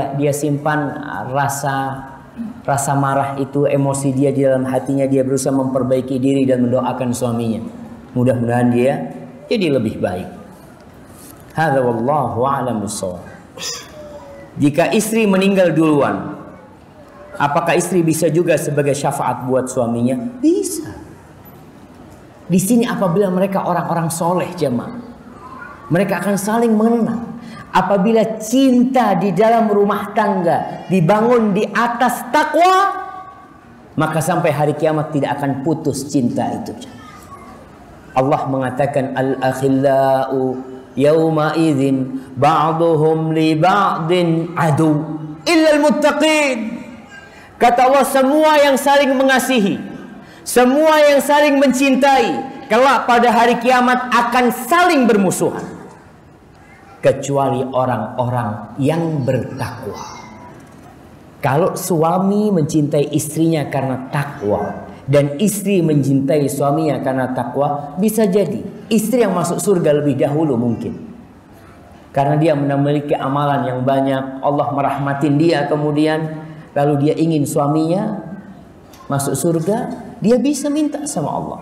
rasa marah itu, emosi dia di dalam hatinya. Dia berusaha memperbaiki diri dan mendoakan suaminya. Mudah-mudahan dia jadi lebih baik. Hadza wallahu a'lam bishawab. Jika istri meninggal duluan, apakah istri bisa juga sebagai syafaat buat suaminya? Bisa. Di sini apabila mereka orang-orang soleh jemaah, mereka akan saling mengenal. Apabila cinta di dalam rumah tangga dibangun di atas takwa, maka sampai hari kiamat tidak akan putus cinta itu. Allah mengatakan al-akhillau yauma idzin ba'dhum li ba'din adu illal muttaqin. Kata Allah, semua yang saling mengasihi, semua yang saling mencintai, kelak pada hari kiamat akan saling bermusuhan, kecuali orang-orang yang bertakwa. Kalau suami mencintai istrinya karena takwa dan istri mencintai suaminya karena takwa, bisa jadi istri yang masuk surga lebih dahulu mungkin. Karena dia memiliki amalan yang banyak, Allah merahmatin dia kemudian, lalu dia ingin suaminya masuk surga, dia bisa minta sama Allah.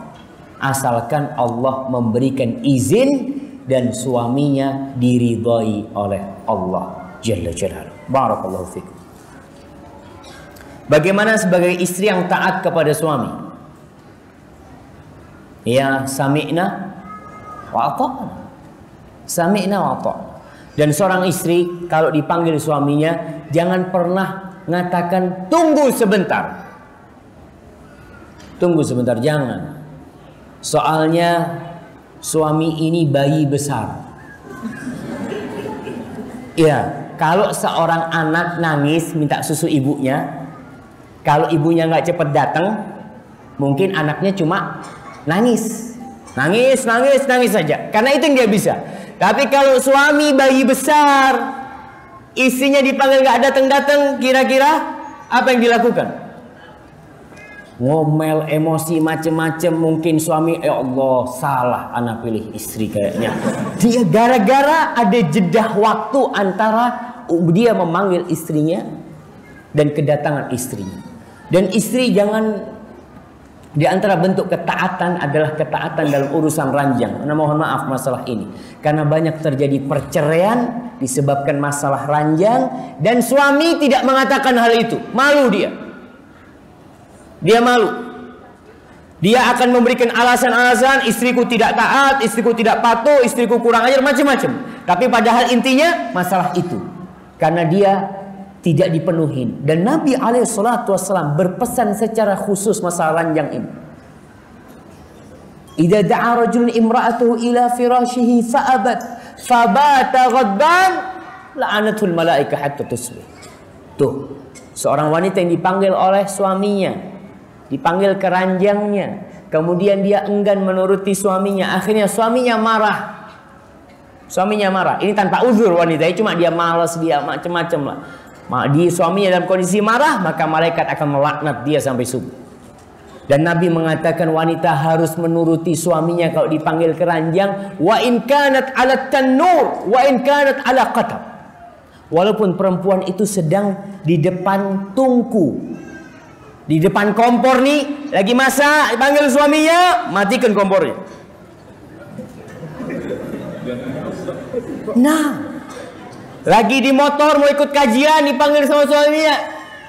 Asalkan Allah memberikan izin dan suaminya diridhai oleh Allah Jalla Jalaluhu. Barakallahu fikum. Bagaimana sebagai istri yang taat kepada suami? Ya, sami'na wa ata'na. Sami'na wa ata'na. Dan seorang istri kalau dipanggil suaminya, jangan pernah mengatakan tunggu sebentar. Tunggu sebentar, jangan. Soalnya suami ini bayi besar. Ya, kalau seorang anak nangis minta susu ibunya, kalau ibunya nggak cepat datang, mungkin anaknya cuma nangis saja. Karena itu yang dia bisa. Tapi kalau suami bayi besar, istrinya dipanggil nggak datang-datang, kira-kira apa yang dilakukan? Ngomel, emosi, macem-macem. Mungkin suami, ya Allah, salah anak pilih istri kayaknya. Dia gara-gara ada jeda waktu antara dia memanggil istrinya dan kedatangan istrinya. Dan istri jangan, di antara bentuk ketaatan adalah ketaatan dalam urusan ranjang. Nah, mohon maaf masalah ini, karena banyak terjadi perceraian disebabkan masalah ranjang, dan suami tidak mengatakan hal itu. Malu dia. Dia malu. Dia akan memberikan alasan-alasan, istriku tidak taat, istriku tidak patuh, istriku kurang ajar, macam-macam. Tapi padahal intinya masalah itu. Karena dia tidak dipenuhi. Dan Nabi SAW berpesan secara khusus masalah ranjang ini. Idza da'a rajulun imra'atuhu ila firashihi fa'abat fabata ghadban la'anatul malaika hatta tusbih. Tuh, seorang wanita yang dipanggil oleh suaminya, dipanggil ke ranjangnya, kemudian dia enggan menuruti suaminya, akhirnya suaminya marah. Suaminya marah. Ini tanpa uzur wanita, cuma dia malas, dia macam-macam lah. Dia suaminya dalam kondisi marah, maka malaikat akan melaknat dia sampai subuh. Dan Nabi mengatakan wanita harus menuruti suaminya kalau dipanggil ke ranjang, wa in kanat ala tanur wa in kanat ala qatab. Walaupun perempuan itu sedang di depan tungku, di depan kompor nih, lagi masak, dipanggil suaminya, matikan kompornya. Nah, lagi di motor mau ikut kajian, dipanggil sama suaminya,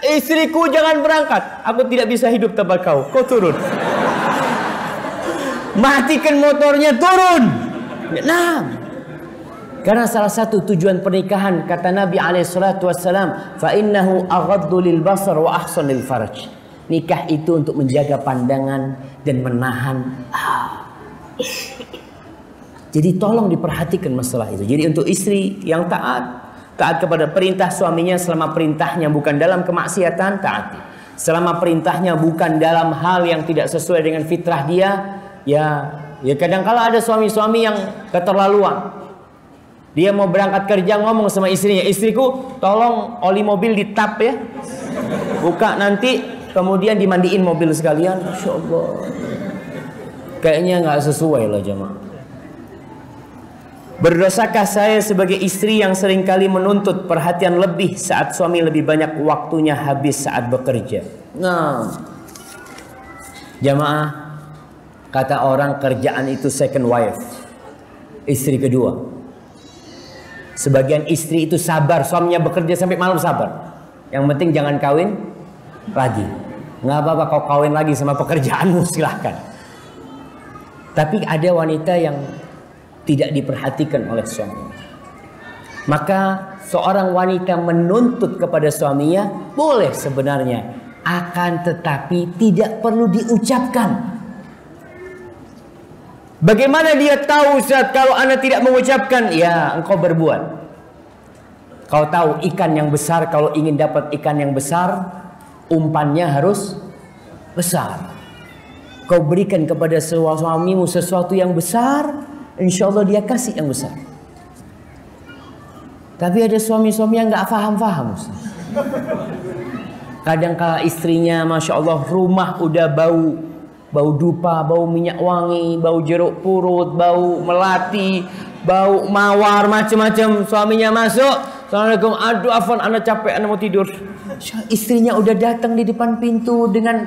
istriku jangan berangkat, aku tidak bisa hidup tanpa kau, kau turun. Matikan motornya, turun. Nah, karena salah satu tujuan pernikahan, kata Nabi SAW, fa innahu aghaddu lil basar wa ahsan lil faraj. Nikah itu untuk menjaga pandangan dan menahan. Jadi tolong diperhatikan masalah itu. Jadi untuk istri yang taat kepada perintah suaminya selama perintahnya bukan dalam kemaksiatan, taati. Selama perintahnya bukan dalam hal yang tidak sesuai dengan fitrah dia, ya kadang-kala ada suami-suami yang keterlaluan. Dia mau berangkat kerja ngomong sama istrinya, istriku tolong oli mobil ditap ya, buka nanti, kemudian dimandiin mobil sekalian. Masya Allah, kayaknya nggak sesuai lah jemaah. Berdosakah saya sebagai istri yang seringkali menuntut perhatian lebih saat suami lebih banyak waktunya habis saat bekerja? Nah, jamaah, kata orang kerjaan itu second wife, istri kedua. Sebagian istri itu sabar, suaminya bekerja sampai malam sabar. Yang penting jangan kawin lagi. Nggak apa-apa kau kawin lagi sama pekerjaanmu, silahkan. Tapi ada wanita yang tidak diperhatikan oleh suami. Maka seorang wanita menuntut kepada suaminya boleh sebenarnya, akan tetapi tidak perlu diucapkan. Bagaimana dia tahu Ustaz kalau anda tidak mengucapkan? Ya, engkau berbuat. Kau tahu ikan yang besar, kalau ingin dapat ikan yang besar, umpannya harus besar. Kau berikan kepada suamimu sesuatu yang besar, insya Allah dia kasih yang besar. Tapi ada suami-suami yang nggak paham-paham. Kadang-kala istrinya, masya Allah, rumah udah bau dupa, bau minyak wangi, bau jeruk purut, bau melati, bau mawar, macam-macam. Suaminya masuk, assalamualaikum, aduh afwan, anda capek, anda mau tidur. Istrinya udah datang di depan pintu dengan,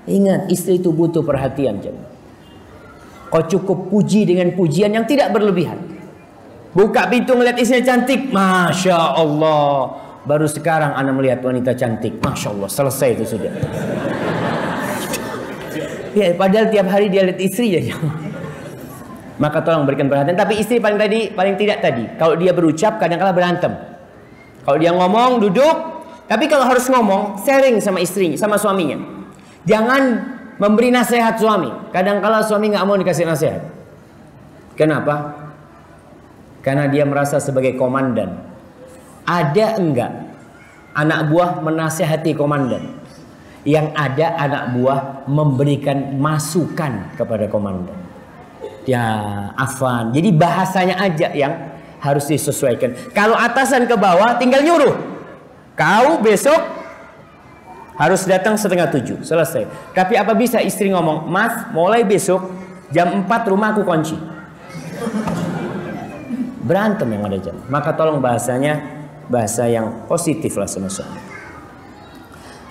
ingat, istri itu butuh perhatian. Kau cukup puji dengan pujian yang tidak berlebihan. Buka pintu ngeliat istrinya cantik, masya Allah. Baru sekarang anda melihat wanita cantik, masya Allah, selesai itu sudah. Ya, padahal tiap hari dia lihat istri ya. maka tolong berikan perhatian. Tapi istri paling tidak tadi, kalau dia berucap kadang-kala berantem. Kalau dia ngomong duduk, tapi kalau harus ngomong sharing sama istrinya, sama suaminya. Jangan memberi nasihat suami. Kadang-kala suami nggak mau dikasih nasihat. Kenapa? Karena dia merasa sebagai komandan. Ada enggak anak buah menasihati komandan? Yang ada anak buah memberikan masukan kepada komandan. Ya, afwan. Jadi bahasanya aja yang harus disesuaikan. Kalau atasan ke bawah tinggal nyuruh. Kau besok harus datang 6:30. Selesai. Tapi apa bisa istri ngomong, "Mas, mulai besok jam 4 rumah aku kunci." Berantem yang ada jam. Maka tolong bahasanya bahasa yang positif lah sama suami.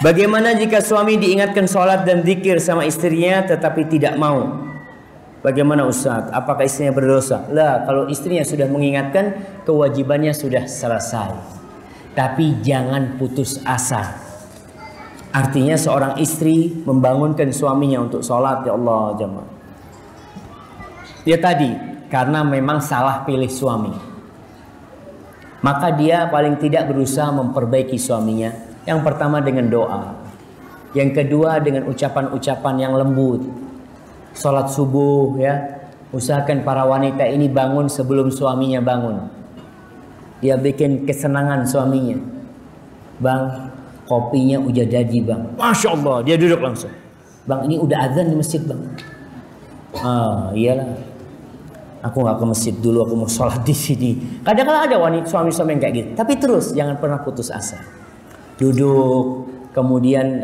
Bagaimana jika suami diingatkan sholat dan zikir sama istrinya tetapi tidak mau? Bagaimana Ustaz? Apakah istrinya berdosa? Lah, kalau istrinya sudah mengingatkan, kewajibannya sudah selesai. Tapi jangan putus asa. Artinya seorang istri membangunkan suaminya untuk sholat, ya Allah jemaah. Ya tadi, karena memang salah pilih suami. Maka dia paling tidak berusaha memperbaiki suaminya. Yang pertama dengan doa. Yang kedua dengan ucapan-ucapan yang lembut. Sholat subuh ya. Usahakan para wanita ini bangun sebelum suaminya bangun. Dia bikin kesenangan suaminya. Bang, kopinya udah jadi bang. Masya Allah, dia duduk langsung. Bang, ini udah azan di masjid bang. Ah, iyalah. Aku nggak ke masjid dulu, aku mau sholat di sini. Kadang-kadang ada wanita suami-suami yang kayak gitu. Tapi terus jangan pernah putus asa. Duduk, kemudian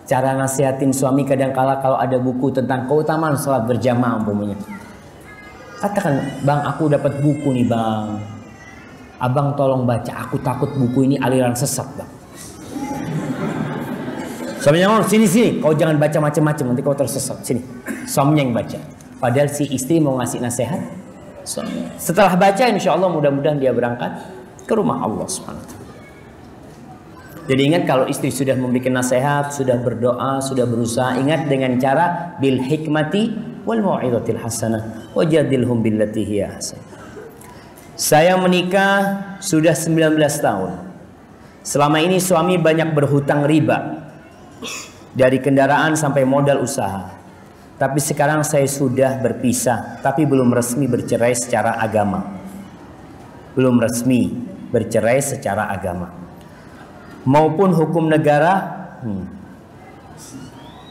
cara nasihatin suami kadang-kala kalau ada buku tentang keutamaan sholat berjamaah umpamanya. Katakan, bang aku dapat buku nih bang. Abang tolong baca, aku takut buku ini aliran sesat bang. Suaminya ngomong, sini, kau jangan baca macam-macam nanti kau tersesat. Sini, suaminya yang baca. Padahal si istri mau ngasih nasihat. Setelah baca insya Allah mudah-mudahan dia berangkat ke rumah Allah SWT. Jadi ingat kalau istri sudah memberikan nasihat, sudah berdoa, sudah berusaha, ingat dengan cara bil hikmati wal mau'izatil hasanah wajadilhum billati hiya ahsan. Saya menikah sudah 19 tahun. Selama ini suami banyak berhutang riba. Dari kendaraan sampai modal usaha. Tapi sekarang saya sudah berpisah, tapi belum resmi bercerai secara agama. Belum resmi bercerai secara agama. Maupun hukum negara.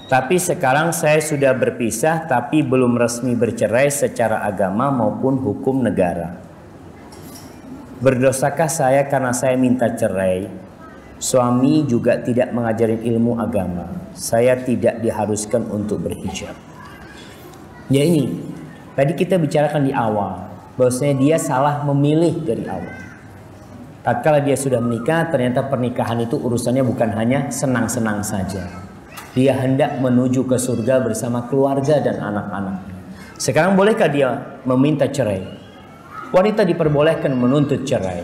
Tapi sekarang saya sudah berpisah tapi belum resmi bercerai secara agama maupun hukum negara. Berdosakah saya karena saya minta cerai? Suami juga tidak mengajarin ilmu agama. Saya tidak diharuskan untuk berhijab. Ya ini, tadi kita bicarakan di awal bahwasanya dia salah memilih dari awal. Tatkala dia sudah menikah, ternyata pernikahan itu urusannya bukan hanya senang-senang saja. Dia hendak menuju ke surga bersama keluarga dan anak-anak. Sekarang bolehkah dia meminta cerai? Wanita diperbolehkan menuntut cerai,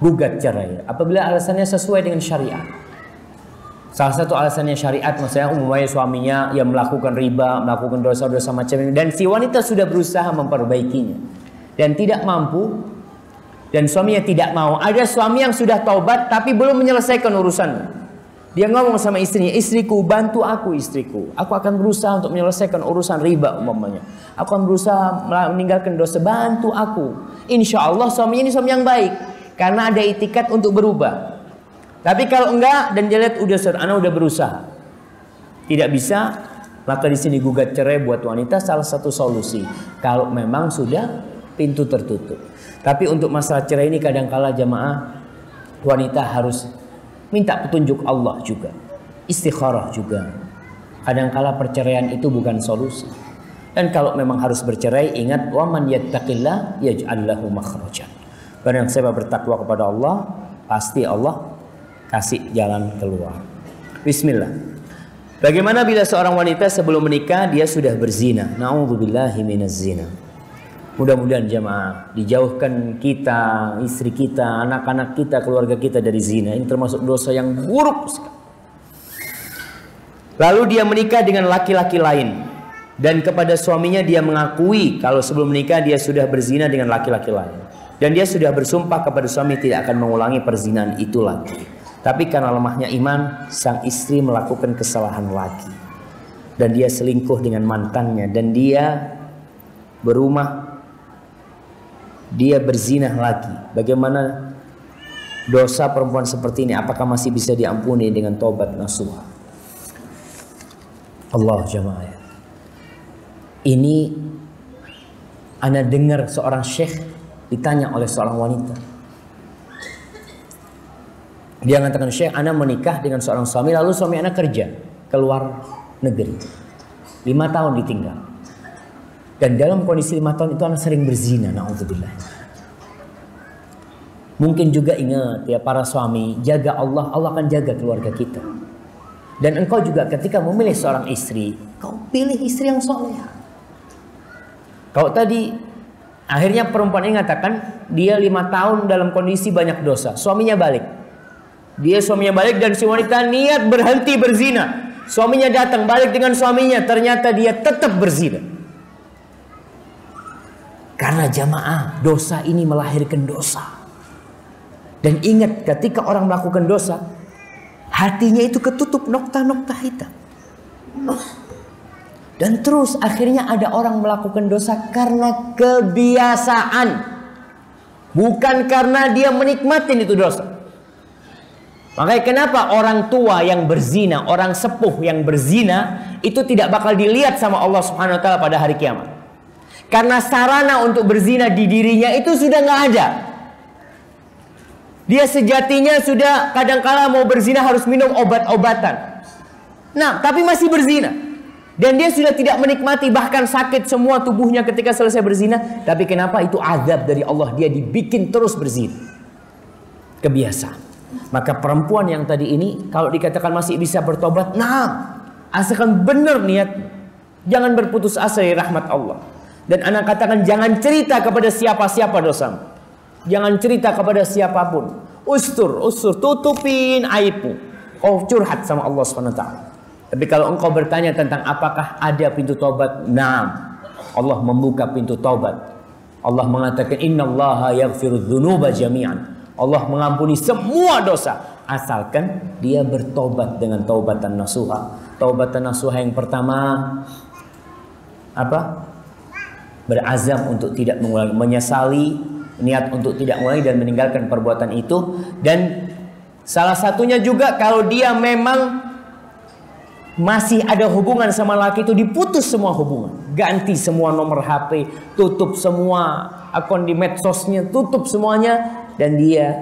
gugat cerai, apabila alasannya sesuai dengan syariat. Salah satu alasannya syariat, maksudnya umumnya suaminya yang melakukan riba, melakukan dosa-dosa macam ini, dan si wanita sudah berusaha memperbaikinya dan tidak mampu. Dan suaminya tidak mau. Ada suami yang sudah taubat tapi belum menyelesaikan urusannya. Dia ngomong sama istrinya, istriku bantu aku istriku. Aku akan berusaha untuk menyelesaikan urusan riba umpamanya. Aku akan berusaha meninggalkan dosa, bantu aku. Insya Allah suaminya ini suami yang baik. Karena ada itikat untuk berubah. Tapi kalau enggak dan dia lihat anak udah berusaha. Tidak bisa, maka di sini gugat cerai buat wanita salah satu solusi. Kalau memang sudah pintu tertutup. Tapi untuk masalah cerai ini kadang-kala jamaah wanita harus minta petunjuk Allah juga. Istikharah juga. Kadang-kala perceraian itu bukan solusi. Dan kalau memang harus bercerai, ingat wa man yattaqillah yaj'al lahu makhrajan. Barang siapa bertakwa kepada Allah, pasti Allah kasih jalan keluar. Bismillah. Bagaimana bila seorang wanita sebelum menikah dia sudah berzina? Na'udzubillahi minaz zina. Mudah-mudahan jemaah dijauhkan kita, istri kita, anak-anak kita, keluarga kita dari zina. Ini termasuk dosa yang buruk sekali. Lalu dia menikah dengan laki-laki lain. Dan kepada suaminya dia mengakui kalau sebelum menikah dia sudah berzina dengan laki-laki lain. Dan dia sudah bersumpah kepada suami tidak akan mengulangi perzinahan itu lagi. Tapi karena lemahnya iman, sang istri melakukan kesalahan lagi. Dan dia selingkuh dengan mantannya. Dan dia berumah, dia berzina lagi. Bagaimana dosa perempuan seperti ini? Apakah masih bisa diampuni dengan taubat nasuha? Allah jamaah. Ini ana dengar seorang syekh ditanya oleh seorang wanita. Dia mengatakan, "Syekh, ana menikah dengan seorang suami, lalu suami ana kerja ke luar negeri. 5 tahun ditinggal. Dan dalam kondisi 5 tahun itu ana sering berzina, na'udzubillah." Mungkin juga ingat ya para suami, jaga Allah, Allah akan jaga keluarga kita. Dan engkau juga ketika memilih seorang istri, kau pilih istri yang soleh. Kalau tadi akhirnya perempuan ini mengatakan dia 5 tahun dalam kondisi banyak dosa. Suaminya balik. Suaminya balik dan si wanita niat berhenti berzina. Suaminya datang balik dengan suaminya. Ternyata dia tetap berzina. Karena jamaah, dosa ini melahirkan dosa. Dan ingat ketika orang melakukan dosa, hatinya itu ketutup nokta-nokta hitam. Dan terus akhirnya ada orang melakukan dosa karena kebiasaan. Bukan karena dia menikmati itu dosa. Makanya kenapa orang tua yang berzina, orang sepuh yang berzina, itu tidak bakal dilihat sama Allah Subhanahu wa ta'ala pada hari kiamat. Karena sarana untuk berzina di dirinya itu sudah nggak ada. Dia sejatinya sudah kadangkala mau berzina harus minum obat-obatan. Nah, tapi masih berzina. Dan dia sudah tidak menikmati, bahkan sakit semua tubuhnya ketika selesai berzina. Tapi kenapa? Itu azab dari Allah. Dia dibikin terus berzina. Kebiasaan. Maka perempuan yang tadi ini, kalau dikatakan masih bisa bertobat, nah, asalkan benar niat, jangan berputus asa dari rahmat Allah. Dan anak katakan jangan cerita kepada siapa-siapa dosamu. Jangan cerita kepada siapapun. Ustur, tutupin aibmu. Oh, curhat sama Allah SWT. Tapi kalau engkau bertanya tentang apakah ada pintu taubat, nah, Allah membuka pintu taubat. Allah mengatakan innallaha yaghfirudz dzunuba jami'an. Allah mengampuni semua dosa asalkan dia bertobat dengan taubatan nasuha. Taubatan nasuha yang pertama apa? Berazam untuk tidak mengulangi, menyesali, niat untuk tidak mengulangi dan meninggalkan perbuatan itu. Dan salah satunya juga kalau dia memang masih ada hubungan sama laki itu, diputus semua hubungan, ganti semua nomor HP, tutup semua akun di medsosnya, tutup semuanya. Dan dia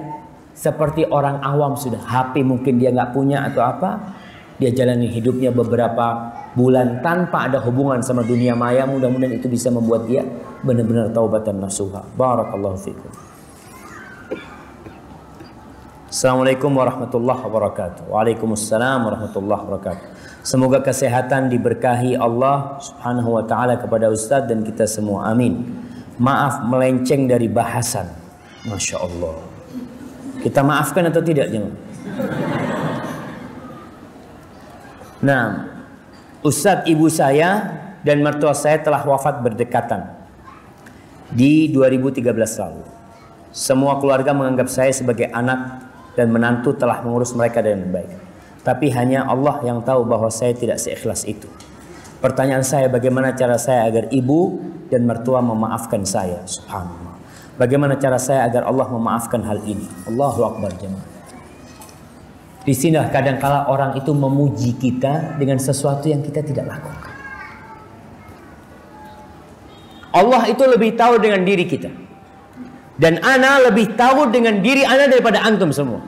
seperti orang awam sudah, HP mungkin dia nggak punya atau apa, dia jalani hidupnya beberapa bulan tanpa ada hubungan sama dunia maya. Mudah-mudahan itu bisa membuat dia benar-benar taubatan nasuha. Barakallahu fikum. Assalamualaikum warahmatullahi wabarakatuh. Waalaikumsalam warahmatullahi wabarakatuh. Semoga kesehatan diberkahi Allah Subhanahu wa ta'ala kepada Ustadz dan kita semua. Amin. Maaf melenceng dari bahasan. Masya Allah. Kita maafkan atau tidak? Jangan. Nah, Ustadz, ibu saya dan mertua saya telah wafat berdekatan di 2013 lalu. Semua keluarga menganggap saya sebagai anak dan menantu telah mengurus mereka dengan baik. Tapi hanya Allah yang tahu bahwa saya tidak seikhlas itu. Pertanyaan saya, bagaimana cara saya agar ibu dan mertua memaafkan saya? Subhanallah. Bagaimana cara saya agar Allah memaafkan hal ini? Allahu Akbar jemaah. Di sini kadang-kala orang itu memuji kita dengan sesuatu yang kita tidak lakukan. Allah itu lebih tahu dengan diri kita. Dan ana lebih tahu dengan diri ana daripada antum semua.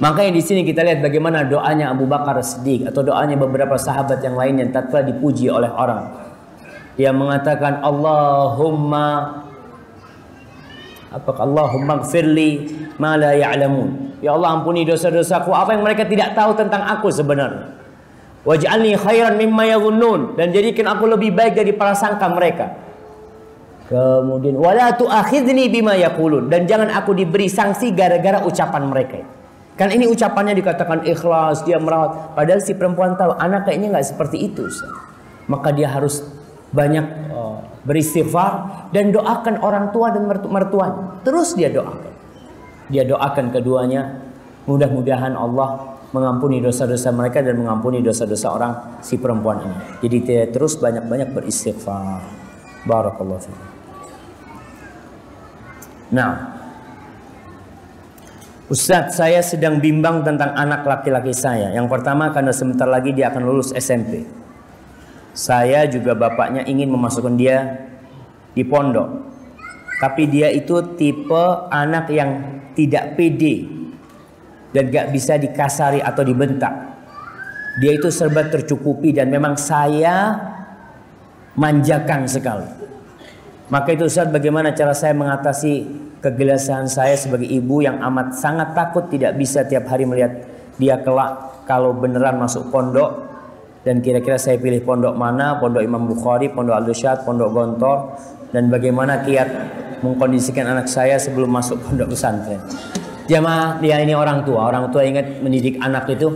Makanya di sini kita lihat bagaimana doanya Abu Bakar As-Siddiq atau doanya beberapa sahabat yang lain yang tatkala dipuji oleh orang. Dia mengatakan Allahumma gfirli ma la ya'lamun. Ya Allah, ampuni dosa-dosaku apa yang mereka tidak tahu tentang aku sebenarnya. Waj'alni khairan mimma yadhunnun, dan jadikan aku lebih baik dari prasangka mereka. Kemudian wala tu'akhidni bima yaqulun, dan jangan aku diberi sanksi gara-gara ucapan mereka. Kan ini ucapannya dikatakan ikhlas, dia merawat, padahal si perempuan tahu anak kayaknya nggak seperti itu. maka dia harus banyak beristighfar dan doakan orang tua dan mertuanya. Terus dia doakan. Dia doakan keduanya, mudah-mudahan Allah mengampuni dosa-dosa mereka dan mengampuni dosa-dosa orang si perempuan ini. Jadi dia terus banyak-banyak beristighfar. Barakallahu fiikum. Nah, Ustadz, saya sedang bimbang tentang anak laki-laki saya. Yang pertama, karena sebentar lagi dia akan lulus SMP. Saya juga bapaknya ingin memasukkan dia di pondok. Tapi dia itu tipe anak yang tidak pede dan gak bisa dikasari atau dibentak. Dia itu serba tercukupi dan memang saya manjakan sekali. Maka itu Ustaz, bagaimana cara saya mengatasi kegelisahan saya sebagai ibu yang amat sangat takut tidak bisa tiap hari melihat dia kelak kalau beneran masuk pondok. Dan kira-kira saya pilih pondok mana, pondok Imam Bukhari, pondok Al-Irsyad, pondok Gontor, dan bagaimana kiat mengkondisikan anak saya sebelum masuk pondok pesantren. Jamaah, dia ini orang tua ingat mendidik anak itu.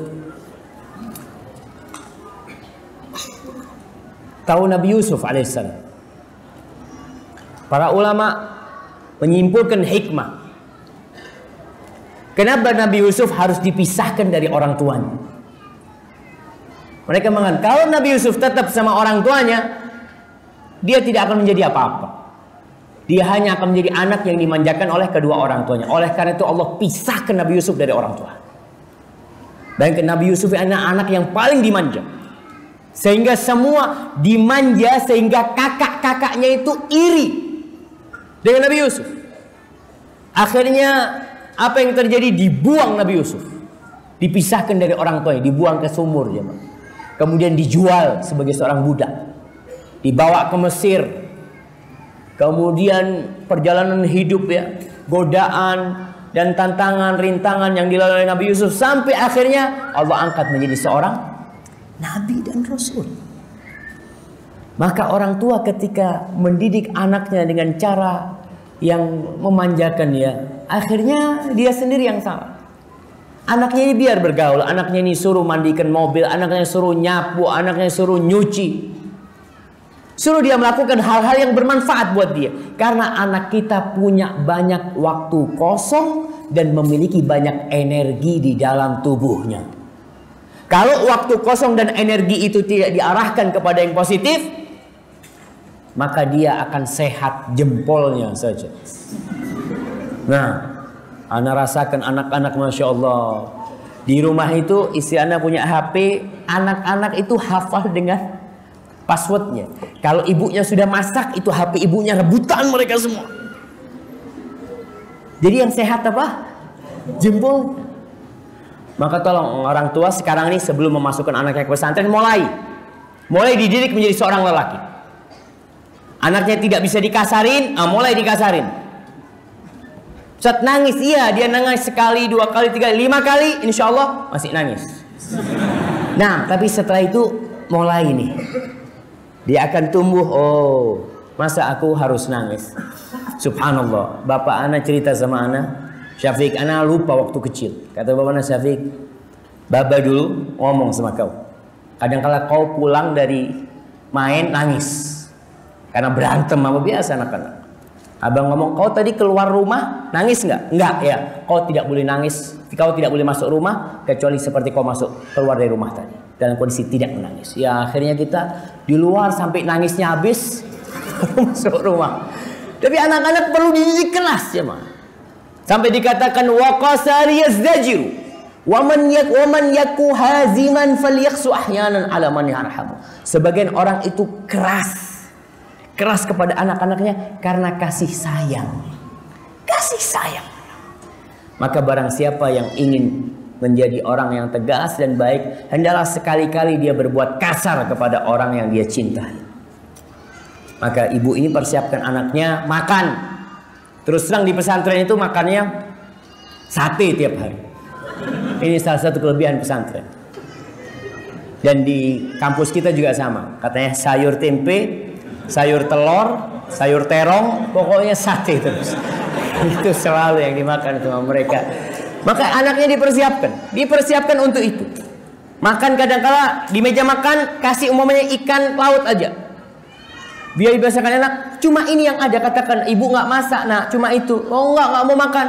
Tahu Nabi Yusuf alaihissalam. Para ulama menyimpulkan hikmah. Kenapa Nabi Yusuf harus dipisahkan dari orang tuanya? Mereka mengatakan kalau Nabi Yusuf tetap sama orang tuanya, dia tidak akan menjadi apa-apa. Dia hanya akan menjadi anak yang dimanjakan oleh kedua orang tuanya. Oleh karena itu Allah pisahkan Nabi Yusuf dari orang tua. Bayangkan Nabi Yusuf anak yang paling dimanja. Sehingga semua dimanja, sehingga kakak-kakaknya itu iri dengan Nabi Yusuf. Akhirnya apa yang terjadi? Dibuang Nabi Yusuf. Dipisahkan dari orang tuanya, dibuang ke sumur. Kemudian dijual sebagai seorang budak. Dibawa ke Mesir. Kemudian perjalanan hidup godaan dan tantangan, rintangan yang dilalui Nabi Yusuf. Sampai akhirnya Allah angkat menjadi seorang Nabi dan Rasul. Maka orang tua ketika mendidik anaknya dengan cara yang memanjakan akhirnya dia sendiri yang salah. Anaknya ini biar bergaul, anaknya ini suruh mandikan mobil, anaknya suruh nyapu, anaknya suruh nyuci. Suruh dia melakukan hal-hal yang bermanfaat buat dia. Karena anak kita punya banyak waktu kosong dan memiliki banyak energi di dalam tubuhnya. Kalau waktu kosong dan energi itu tidak diarahkan kepada yang positif, maka dia akan sehat jempolnya saja. Nah, Ana rasakan anak-anak Masya Allah. Di rumah itu istri Ana punya HP. Anak-anak itu hafal dengan passwordnya. Kalau ibunya sudah masak, itu HP ibunya rebutan mereka semua. Jadi yang sehat apa? Jempol. Maka tolong orang tua sekarang ini sebelum memasukkan anaknya ke pesantren, mulai dididik menjadi seorang lelaki. Anaknya tidak bisa dikasarin, mulai dikasarin. Saat nangis, iya dia nangis sekali, 2 kali, 3 kali, 5 kali, insya Allah masih nangis. Nah, tapi setelah itu mulai nih, dia akan tumbuh. Oh, masa aku harus nangis? Subhanallah. Bapak Ana cerita sama Ana, Syafiq, Ana lupa waktu kecil. Kata Bapak Ana, Syafiq, Baba dulu ngomong sama kau. Kadang-kala kau pulang dari main nangis karena berantem sama biasa anak-anak. Abang ngomong, kau tadi keluar rumah nangis nggak? Nggak ya. Kau tidak boleh nangis. Kau tidak boleh masuk rumah kecuali seperti kau keluar dari rumah tadi dalam kondisi tidak menangis. Ya akhirnya kita di luar sampai nangisnya habis masuk rumah. Tapi anak-anak perlu dididik keras ya, sampai dikatakan waqasari yazdajiru wa man yaku haziman falyaqsu ahyanan ala man yarhamu. Sebagian orang itu keras kepada anak-anaknya karena kasih sayang. Kasih sayang. Maka barang siapa yang ingin menjadi orang yang tegas dan baik, hendaklah sekali-kali dia berbuat kasar kepada orang yang dia cintai. Maka ibu ini persiapkan anaknya makan. Terus terang di pesantren itu makannya sate tiap hari. Ini salah satu kelebihan pesantren. Dan di kampus kita juga sama. Katanya sayur tempe, sayur telur, sayur terong, pokoknya sate terus. Itu selalu yang dimakan sama mereka. Maka anaknya dipersiapkan untuk itu. Makan kadang-kala di meja makan kasih umumnya ikan laut aja. Biar dibiasakan enak. Cuma ini yang ada, katakan ibu nggak masak, nak cuma itu. Oh nggak mau makan.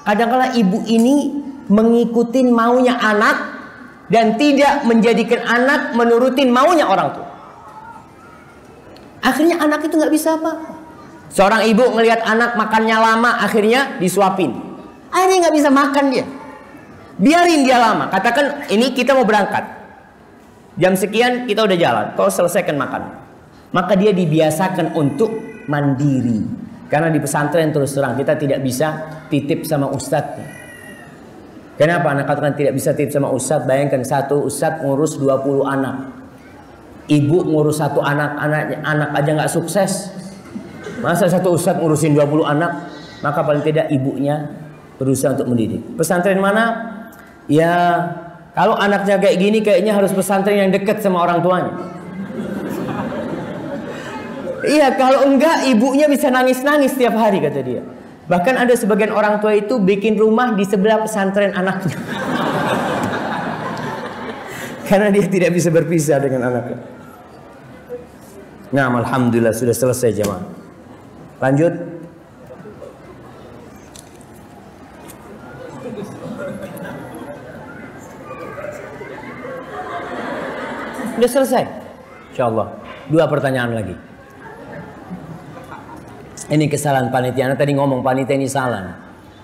Kadang-kala ibu ini mengikuti maunya anak dan tidak menjadikan anak menurutin maunya orang tua. Akhirnya anak itu nggak bisa apa. Seorang ibu ngelihat anak makannya lama, akhirnya disuapin. Akhirnya nggak bisa makan dia. Biarin dia lama. Katakan ini kita mau berangkat. Jam sekian kita udah jalan. Kau selesaikan makan. Maka dia dibiasakan untuk mandiri. Karena di pesantren terus terang kita tidak bisa titip sama ustadznya. Kenapa anak katakan tidak bisa titip sama ustadz? Bayangkan satu ustadz ngurus 20 anak. Ibu ngurus satu anak aja nggak sukses. Masa satu ustadz ngurusin 20 anak? Maka paling tidak ibunya berusaha untuk mendidik. Pesantren mana? Ya, kalau anaknya kayak gini kayaknya harus pesantren yang dekat sama orang tuanya. Iya, kalau enggak ibunya bisa nangis-nangis setiap hari kata dia. Bahkan ada sebagian orang tua itu bikin rumah di sebelah pesantren anaknya. Karena dia tidak bisa berpisah dengan anaknya. Nah, alhamdulillah sudah selesai jemaah. Lanjut. Sudah selesai. Insyaallah. 2 pertanyaan lagi. Ini kesalahan panitia. Anda tadi ngomong panitia ini salah.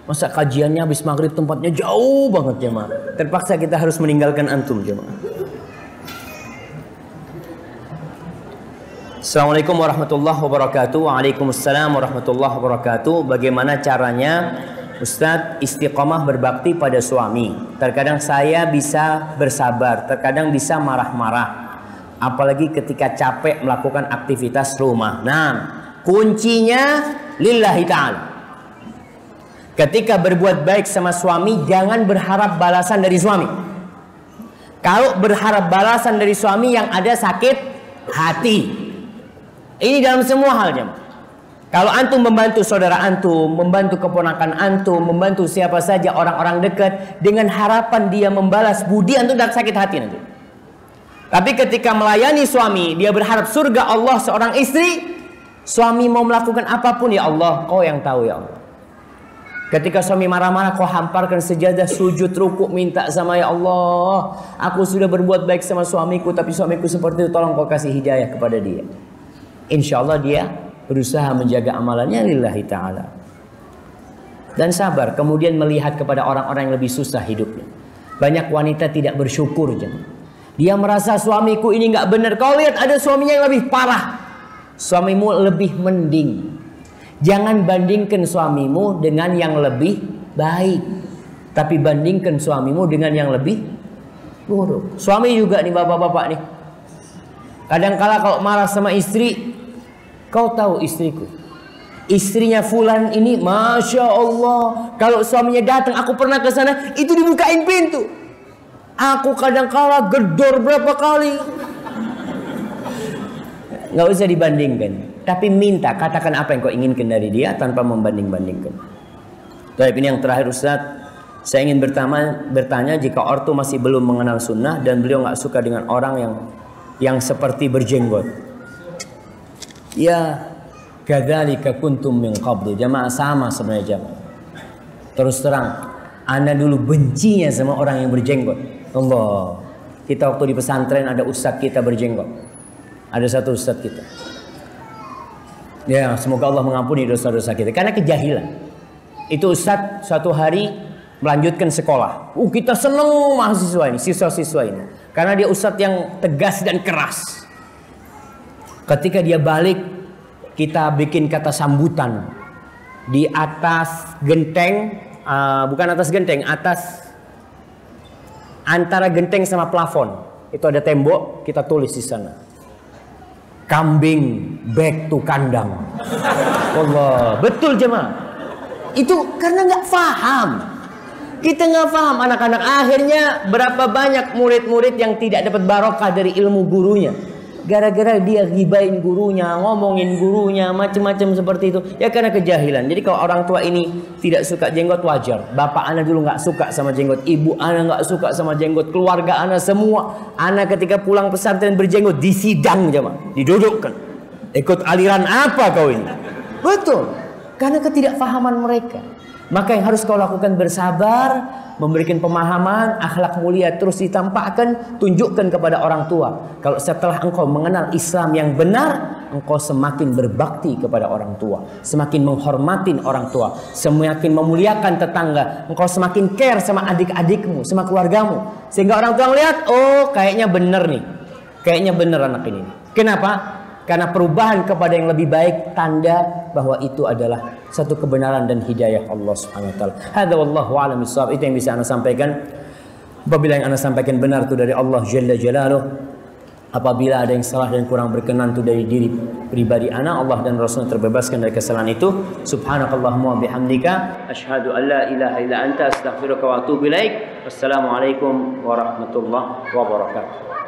Masa kajiannya habis maghrib tempatnya jauh banget jemaah. Terpaksa kita harus meninggalkan antum jemaah. Assalamualaikum warahmatullahi wabarakatuh. Waalaikumsalam warahmatullahi wabarakatuh. Bagaimana caranya Ustadz istiqomah berbakti pada suami? Terkadang saya bisa bersabar, terkadang bisa marah-marah. Apalagi ketika capek melakukan aktivitas rumah. Nah, kuncinya lillahi ta'ala. Ketika berbuat baik sama suami, jangan berharap balasan dari suami. Kalau berharap balasan dari suami, yang ada sakit hati. Ini dalam semua hal jemaah. Kalau antum membantu saudara antum, membantu keponakan antum, membantu siapa saja orang-orang dekat dengan harapan dia membalas budi, antum tidak sakit hati nanti. Tapi ketika melayani suami, dia berharap surga Allah seorang istri, suami mau melakukan apapun, ya Allah, kau yang tahu ya Allah. Ketika suami marah-marah, kau hamparkan sejadah, sujud, rukuk, minta sama ya Allah, aku sudah berbuat baik sama suamiku, tapi suamiku seperti itu, tolong kau kasih hidayah kepada dia. Insya Allah dia berusaha menjaga amalannya lillahi ta'ala. Dan sabar, kemudian melihat kepada orang-orang yang lebih susah hidupnya. Banyak wanita tidak bersyukur jemaah. Dia merasa suamiku ini nggak benar. Kau lihat ada suaminya yang lebih parah. Suamimu lebih mending. Jangan bandingkan suamimu dengan yang lebih baik, tapi bandingkan suamimu dengan yang lebih buruk. Suami juga nih bapak-bapak nih. Kadang-kala kalau marah sama istri, kau tahu istriku, istrinya fulan ini, masya Allah, kalau suaminya datang, aku pernah ke sana, itu dibukain pintu. Aku kadang-kala gedor berapa kali. Nggak usah dibandingkan, tapi minta, katakan apa yang kau inginkan dari dia tanpa membanding-bandingkan. Baik, ini yang terakhir Ustaz. Saya ingin bertanya, jika ortu masih belum mengenal sunnah dan beliau nggak suka dengan orang yang seperti berjenggot. Ya, kadzalika kuntum min qablu. Jamaah sama sebenarnya jamaah. Terus terang, Anda dulu bencinya sama orang yang berjenggot. Allah, kita waktu di pesantren ada ustadz kita berjenggot. Ada satu ustadz kita. Ya, semoga Allah mengampuni dosa-dosa kita karena kejahilan. Itu ustadz suatu hari melanjutkan sekolah. Kita seneng mahasiswa ini, siswa-siswa ini. Karena dia ustadz yang tegas dan keras. Ketika dia balik, kita bikin kata sambutan di atas genteng, bukan atas genteng, atas antara genteng sama plafon. Itu ada tembok, kita tulis di sana. Kambing back to kandang. Allah, betul jemaah. Itu karena nggak paham. Kita nggak paham anak-anak. Akhirnya berapa banyak murid-murid yang tidak dapat barokah dari ilmu gurunya. Gara-gara dia gibain gurunya, ngomongin gurunya, macam-macam seperti itu. Ya karena kejahilan. Jadi kalau orang tua ini tidak suka jenggot, wajar. Bapak ana dulu nggak suka sama jenggot, ibu ana nggak suka sama jenggot, keluarga ana semua. Ana ketika pulang pesantren berjenggot, disidang jemaah, didudukkan. Ikut aliran apa kau ini? Betul. Karena ketidakfahaman mereka. Maka yang harus kau lakukan bersabar, memberikan pemahaman, akhlak mulia terus ditampakkan, tunjukkan kepada orang tua. Kalau setelah engkau mengenal Islam yang benar, engkau semakin berbakti kepada orang tua, semakin menghormati orang tua, semakin memuliakan tetangga, engkau semakin care sama adik-adikmu, sama keluargamu. Sehingga orang tua melihat, oh kayaknya benar nih, kayaknya benar anak ini. Kenapa? Karena perubahan kepada yang lebih baik tanda bahwa itu adalah satu kebenaran dan hidayah Allah Subhanahu wa taala. Hadza wallahu a'lam bissawab. Itu yang bisa Anda sampaikan. Apabila yang Anda sampaikan benar itu dari Allah Jalla Jalaluh. Apabila ada yang salah dan kurang berkenan itu dari diri pribadi ana, Allah dan Rasul terbebaskan dari kesalahan itu. Subhanakallahumma wa bihamdika asyhadu an la ilaha illa anta astaghfiruka wa atubu ilaik. Wassalamualaikum warahmatullahi wabarakatuh.